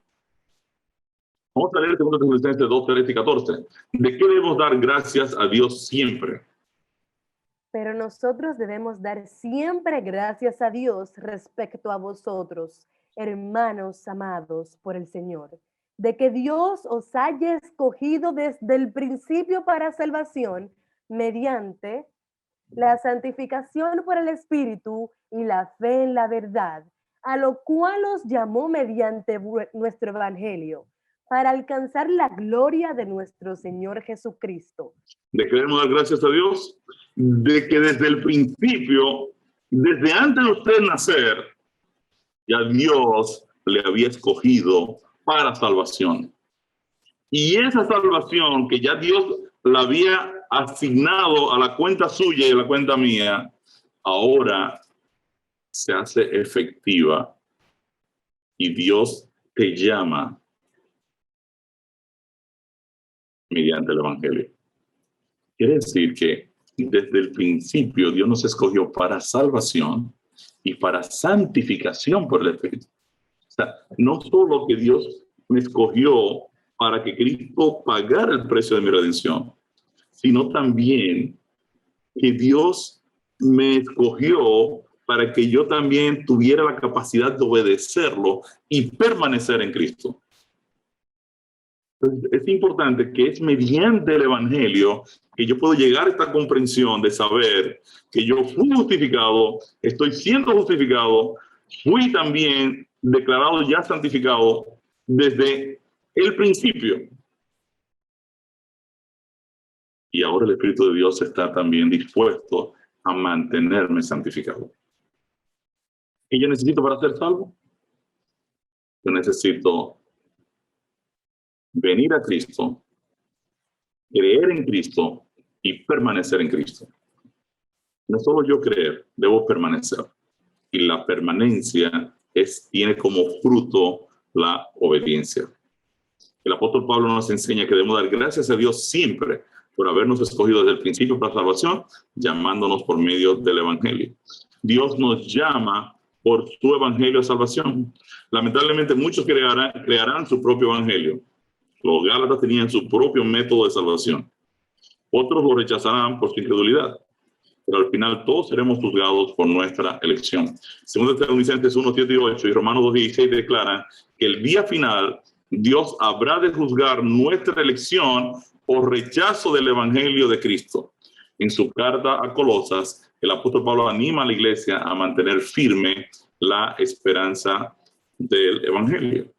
Vamos a leer 2 Tesalonicenses 2, 13 y 14. ¿De qué debemos dar gracias a Dios siempre? Pero nosotros debemos dar siempre gracias a Dios respecto a vosotros, hermanos amados por el Señor, de que Dios os haya escogido desde el principio para salvación mediante la santificación por el Espíritu y la fe en la verdad, a lo cual os llamó mediante nuestro Evangelio, para alcanzar la gloria de nuestro Señor Jesucristo. ¿De qué debemos dar gracias a Dios? De que desde el principio, desde antes de usted nacer, ya Dios le había escogido para salvación. Y esa salvación que ya Dios la había asignado a la cuenta suya y a la cuenta mía, ahora se hace efectiva y Dios te llama mediante el Evangelio. Quiere decir que desde el principio Dios nos escogió para salvación y para santificación por el Espíritu. O sea, no solo que Dios me escogió para que Cristo pagara el precio de mi redención, sino también que Dios me escogió para que yo también tuviera la capacidad de obedecerlo y permanecer en Cristo. Entonces, es importante que es mediante el Evangelio que yo puedo llegar a esta comprensión de saber que yo fui justificado, estoy siendo justificado, fui también declarado ya santificado desde el principio. Y ahora el Espíritu de Dios está también dispuesto a mantenerme santificado. ¿Y yo necesito para ser salvo? Yo necesito venir a Cristo, creer en Cristo y permanecer en Cristo. No solo yo creer, debo permanecer. Y la permanencia tiene como fruto la obediencia. El apóstol Pablo nos enseña que debemos dar gracias a Dios siempre por habernos escogido desde el principio para la salvación, llamándonos por medio del Evangelio. Dios nos llama por su Evangelio de salvación. Lamentablemente muchos crearán su propio Evangelio. Los Gálatas tenían su propio método de salvación. Otros lo rechazarán por su incredulidad. Pero al final todos seremos juzgados por nuestra elección. Según Tesalonicenses 1, 7 y 8 y Romanos 2, 16 declaran que el día final Dios habrá de juzgar nuestra elección por rechazo del Evangelio de Cristo. En su carta a Colosas, el apóstol Pablo anima a la iglesia a mantener firme la esperanza del Evangelio.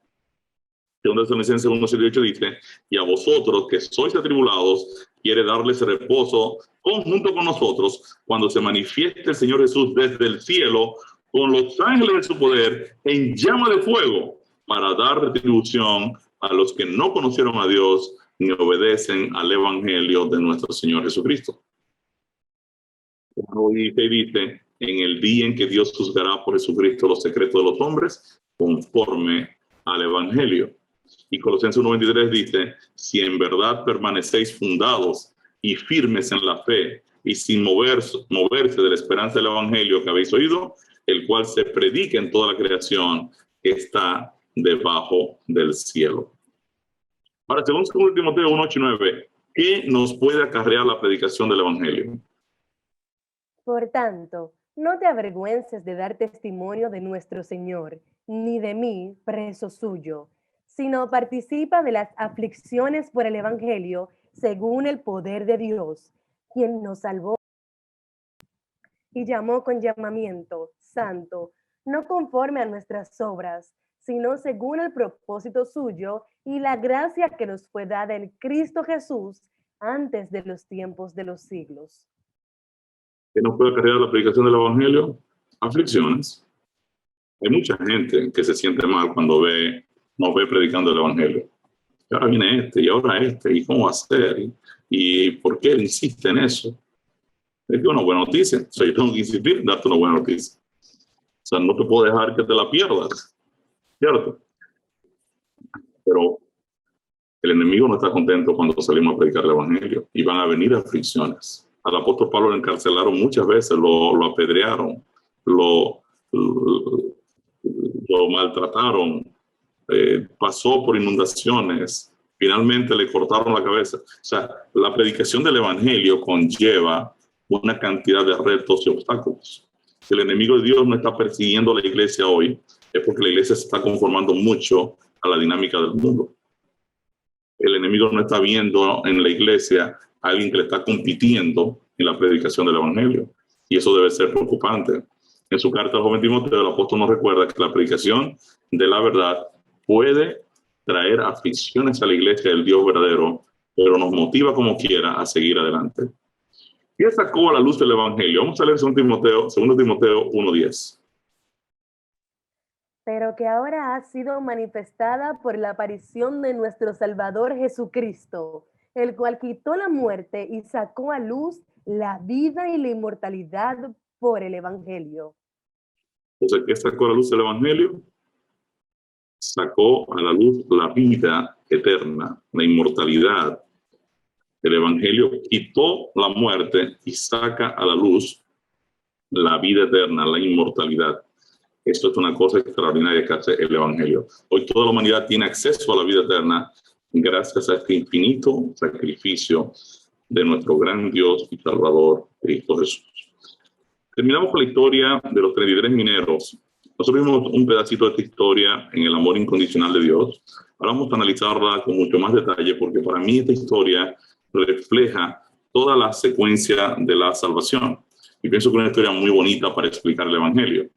Según Tesalonicenses 1, 7 y 8 dice, y a vosotros que sois atribulados, quiere darles reposo conjunto con nosotros cuando se manifieste el Señor Jesús desde el cielo con los ángeles de su poder en llama de fuego para dar retribución a los que no conocieron a Dios ni obedecen al evangelio de nuestro Señor Jesucristo. Dice, en el día en que Dios juzgará por Jesucristo los secretos de los hombres, conforme al evangelio. Y Colosenses 1:23 dice, si en verdad permanecéis fundados y firmes en la fe y sin moverse de la esperanza del evangelio que habéis oído, el cual se predica en toda la creación que está debajo del cielo. Ahora, según 2 Timoteo 1:8-9, ¿qué nos puede acarrear la predicación del evangelio? Por tanto, no te avergüences de dar testimonio de nuestro Señor, ni de mí, preso suyo, sino participa de las aflicciones por el evangelio según el poder de Dios, quien nos salvó y llamó con llamamiento santo, no conforme a nuestras obras, sino según el propósito suyo y la gracia que nos fue dada en Cristo Jesús antes de los tiempos de los siglos. ¿Qué nos puede acarrear la predicación del evangelio? Aflicciones. Hay mucha gente que se siente mal cuando nos ve predicando el evangelio. Y ahora viene este, y ahora este, y cómo va a ser, y por qué él insiste en eso. Es que una buena noticia. O sea, yo tengo que insistir en darte una buena noticia. O sea, no te puedo dejar que te la pierdas, ¿cierto? Pero el enemigo no está contento cuando salimos a predicar el evangelio, y van a venir aflicciones. Al apóstol Pablo lo encarcelaron muchas veces, lo apedrearon, lo maltrataron, pasó por inundaciones, finalmente le cortaron la cabeza. O sea, la predicación del evangelio conlleva una cantidad de retos y obstáculos. Si el enemigo de Dios no está persiguiendo a la iglesia hoy, es porque la iglesia se está conformando mucho a la dinámica del mundo. El enemigo no está viendo en la iglesia a alguien que le está compitiendo en la predicación del evangelio. Y eso debe ser preocupante. En su carta al joven Timoteo, el apóstol nos recuerda que la predicación de la verdad puede traer aflicciones a la iglesia del Dios verdadero, pero nos motiva como quiera a seguir adelante. ¿Qué sacó a la luz del evangelio? Vamos a leer 2 Timoteo 1:10. Pero que ahora ha sido manifestada por la aparición de nuestro Salvador Jesucristo, el cual quitó la muerte y sacó a luz la vida y la inmortalidad por el evangelio. Entonces, ¿qué sacó a la luz del evangelio? Sacó a la luz la vida eterna, la inmortalidad. El evangelio quitó la muerte y saca a la luz la vida eterna, la inmortalidad. Esto es una cosa extraordinaria que hace el evangelio. Hoy toda la humanidad tiene acceso a la vida eterna gracias a este infinito sacrificio de nuestro gran Dios y Salvador, Cristo Jesús. Terminamos con la historia de los 33 mineros. Nosotros vimos un pedacito de esta historia en el amor incondicional de Dios. Ahora vamos a analizarla con mucho más detalle, porque para mí esta historia refleja toda la secuencia de la salvación. Y pienso que es una historia muy bonita para explicar el evangelio.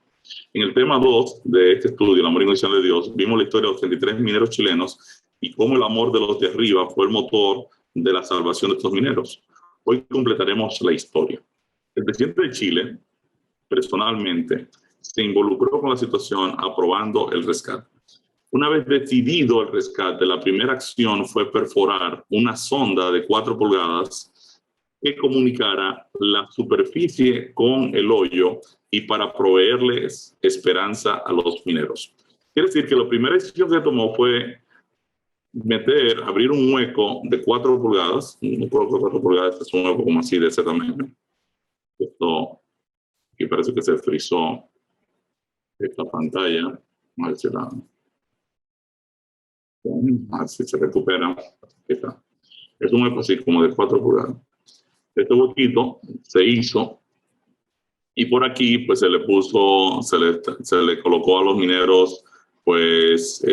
En el tema 2 de este estudio, el amor incondicional de Dios, vimos la historia de los 33 mineros chilenos y cómo el amor de los de arriba fue el motor de la salvación de estos mineros. Hoy completaremos la historia. El presidente de Chile, personalmente, se involucró con la situación aprobando el rescate. Una vez decidido el rescate, la primera acción fue perforar una sonda de 4 pulgadas que comunicara la superficie con el hoyo y para proveerles esperanza a los mineros. Quiere decir que la primera decisión que se tomó fue abrir un hueco de 4 pulgadas. Un hueco de 4 pulgadas es un hueco como así de ese tamaño. Esto, y parece que se frizó esta pantalla. A ver si se recupera. Esta. Es un hueco así como de 4 pulgadas. Este huequito se hizo y por aquí pues se le colocó a los mineros pues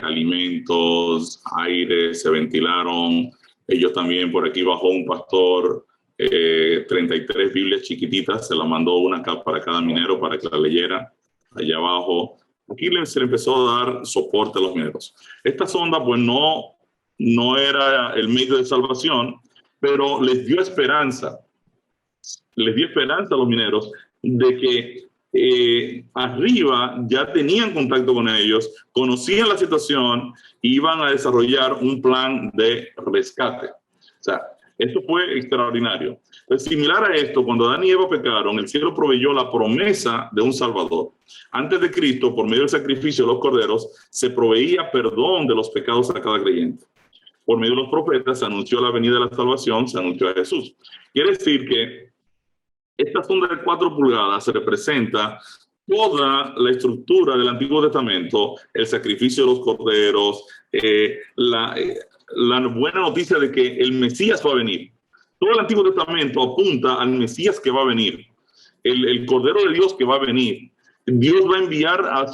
alimentos, aire, se ventilaron. Ellos también, por aquí bajó un pastor 33 Biblias chiquititas, se las mandó una para cada minero para que la leyera. Allá abajo, aquí se le empezó a dar soporte a los mineros. Esta sonda pues no era el medio de salvación, pero les dio esperanza a los mineros de que arriba ya tenían contacto con ellos, conocían la situación y iban a desarrollar un plan de rescate. O sea, esto fue extraordinario. Pues, similar a esto, cuando Adán y Eva pecaron, el cielo proveyó la promesa de un Salvador. Antes de Cristo, por medio del sacrificio de los corderos, se proveía perdón de los pecados a cada creyente. Por medio de los profetas se anunció la venida de la salvación, se anunció a Jesús. Quiere decir que esta sonda de 4 pulgadas representa toda la estructura del Antiguo Testamento, el sacrificio de los corderos, la buena noticia de que el Mesías va a venir. Todo el Antiguo Testamento apunta al Mesías que va a venir, el Cordero de Dios que va a venir. Dios va a enviar a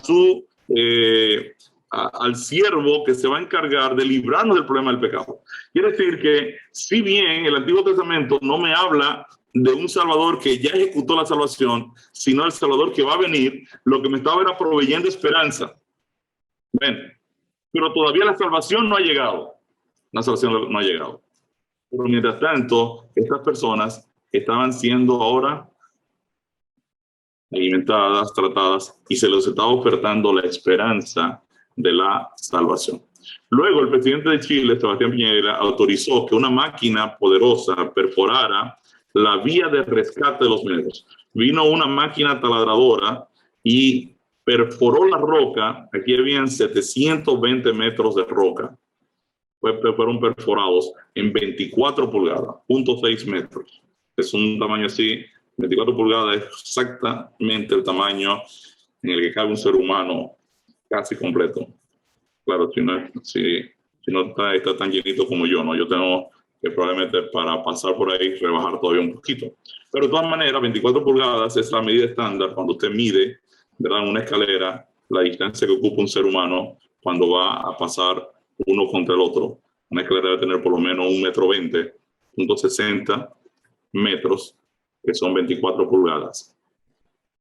al siervo que se va a encargar de librarnos del problema del pecado. Quiere decir que, si bien el Antiguo Testamento no me habla de un Salvador que ya ejecutó la salvación, sino el Salvador que va a venir, lo que me estaba era proveyendo esperanza. Ven, pero todavía la salvación no ha llegado. La salvación no ha llegado. Pero mientras tanto, estas personas estaban siendo ahora alimentadas, tratadas, y se les estaba ofertando la esperanza de la salvación. Luego, el presidente de Chile, Sebastián Piñera, autorizó que una máquina poderosa perforara la vía de rescate de los mineros. Vino una máquina taladradora y perforó la roca. Aquí habían 720 metros de roca. Fueron perforados en 24 pulgadas, 0.6 metros. Es un tamaño así, 24 pulgadas es exactamente el tamaño en el que cabe un ser humano casi completo. Claro, si no está tan llenito como yo, ¿no? Yo tengo que probablemente, para pasar por ahí, rebajar todavía un poquito. Pero de todas maneras, 24 pulgadas es la medida estándar cuando usted mide, ¿verdad?, en una escalera, la distancia que ocupa un ser humano cuando va a pasar uno contra el otro. Una escalera debe tener por lo menos 1,20 m, 1,60 metros, que son 24 pulgadas.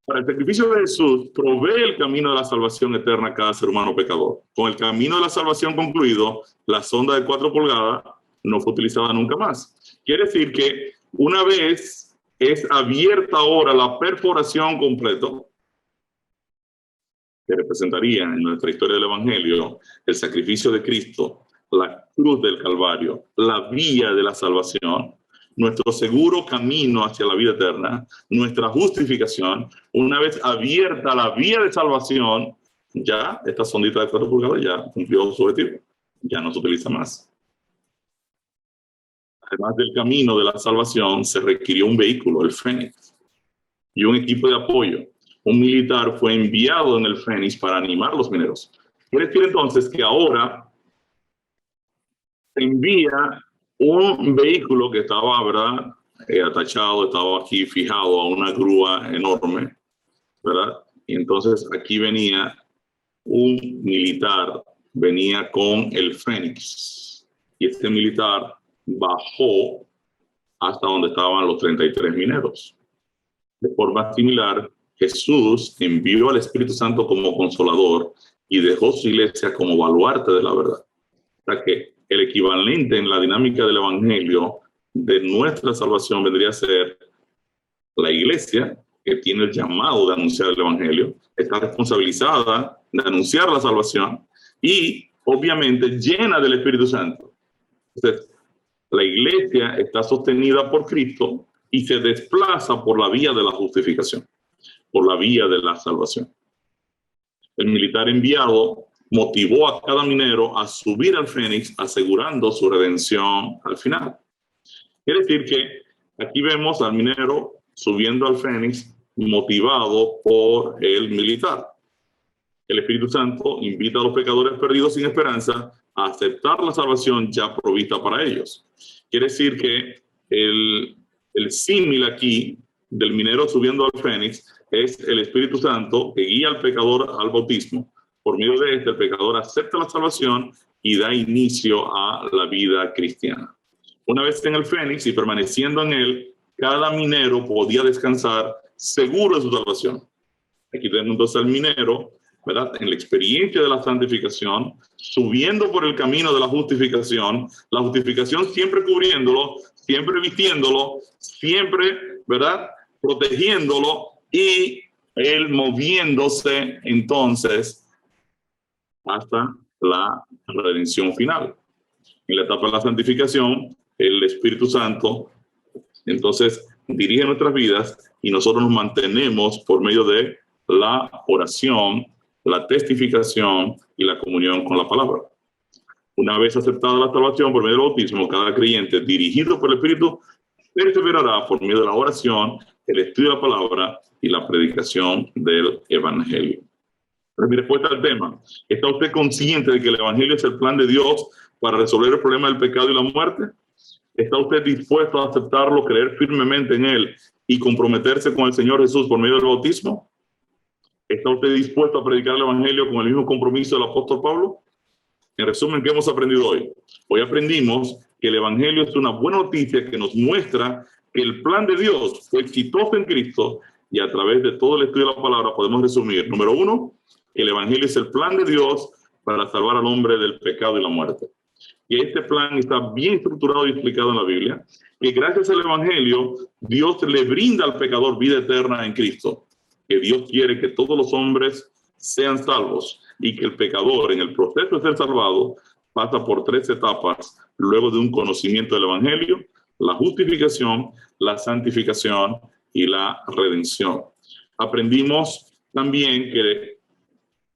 Para el sacrificio de Jesús, provee el camino de la salvación eterna a cada ser humano pecador. Con el camino de la salvación concluido, la sonda de 4 pulgadas no fue utilizada nunca más. Quiere decir que una vez es abierta ahora la perforación completa, que representaría en nuestra historia del Evangelio el sacrificio de Cristo, la cruz del Calvario, la vía de la salvación, nuestro seguro camino hacia la vida eterna, nuestra justificación. Una vez abierta la vía de salvación, ya esta sondita de 4 pulgadas ya cumplió su objetivo, ya no se utiliza más. Además del camino de la salvación, se requirió un vehículo, el Fénix, y un equipo de apoyo. Un militar fue enviado en el Fénix para animar a los mineros. Quiere decir entonces que ahora se envía un vehículo que estaba, ¿verdad?, atachado, estaba aquí fijado a una grúa enorme, ¿verdad? Y entonces aquí venía un militar, venía con el Fénix, y este militar bajó hasta donde estaban los 33 mineros. De forma similar, Jesús envió al Espíritu Santo como consolador y dejó su iglesia como baluarte de la verdad. O sea que el equivalente en la dinámica del Evangelio de nuestra salvación vendría a ser la iglesia, que tiene el llamado de anunciar el Evangelio, está responsabilizada de anunciar la salvación y obviamente llena del Espíritu Santo. Entonces, la iglesia está sostenida por Cristo y se desplaza por la vía de la justificación, por la vía de la salvación. El militar enviado motivó a cada minero a subir al Fénix, asegurando su redención al final. Quiere decir que aquí vemos al minero subiendo al Fénix, motivado por el militar. El Espíritu Santo invita a los pecadores perdidos sin esperanza a aceptar la salvación ya provista para ellos. Quiere decir que el símil aquí del minero subiendo al Fénix es el Espíritu Santo que guía al pecador al bautismo. Por medio de este, el pecador acepta la salvación y da inicio a la vida cristiana. Una vez en el Fénix y permaneciendo en él, cada minero podía descansar seguro de su salvación. Aquí tenemos entonces al minero, ¿verdad?, en la experiencia de la santificación, subiendo por el camino de la justificación siempre cubriéndolo, siempre vistiéndolo, siempre, ¿verdad?, protegiéndolo y Él moviéndose entonces hasta la redención final. En la etapa de la santificación, el Espíritu Santo entonces dirige nuestras vidas y nosotros nos mantenemos por medio de la oración, la testificación y la comunión con la palabra. Una vez aceptada la salvación por medio del bautismo, cada creyente dirigido por el Espíritu perseverará por medio de la oración, el estudio de la palabra y la predicación del Evangelio. Pero mi respuesta al tema: ¿está usted consciente de que el Evangelio es el plan de Dios para resolver el problema del pecado y la muerte? ¿Está usted dispuesto a aceptarlo, creer firmemente en él y comprometerse con el Señor Jesús por medio del bautismo? ¿Está usted dispuesto a predicar el Evangelio con el mismo compromiso del apóstol Pablo? En resumen, ¿qué hemos aprendido hoy? Hoy aprendimos que el Evangelio es una buena noticia que nos muestra que el plan de Dios fue exitoso en Cristo, y a través de todo el estudio de la palabra podemos resumir: número uno, el Evangelio es el plan de Dios para salvar al hombre del pecado y la muerte. Y este plan está bien estructurado y explicado en la Biblia, que gracias al Evangelio Dios le brinda al pecador vida eterna en Cristo, que Dios quiere que todos los hombres sean salvos y que el pecador, en el proceso de ser salvado, pasa por 3 etapas luego de un conocimiento del Evangelio: la justificación, la santificación y la redención. Aprendimos también que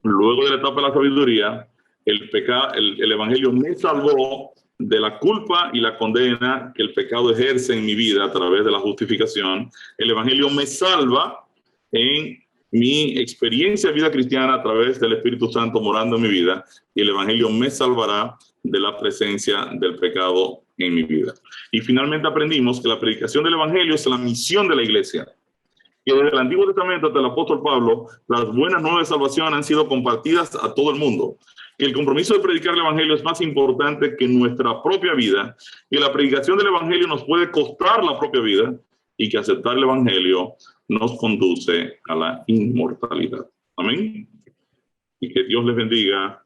luego de la etapa de la sabiduría, el Evangelio me salvó de la culpa y la condena que el pecado ejerce en mi vida a través de la justificación. El Evangelio me salva en mi experiencia de vida cristiana a través del Espíritu Santo morando en mi vida, y el Evangelio me salvará de la presencia del pecado en mi vida. Y finalmente aprendimos que la predicación del Evangelio es la misión de la iglesia, que desde el Antiguo Testamento hasta el apóstol Pablo, las buenas nuevas de salvación han sido compartidas a todo el mundo, que el compromiso de predicar el Evangelio es más importante que nuestra propia vida, que la predicación del Evangelio nos puede costar la propia vida, y que aceptar el Evangelio nos conduce a la inmortalidad. Amén. Y que Dios les bendiga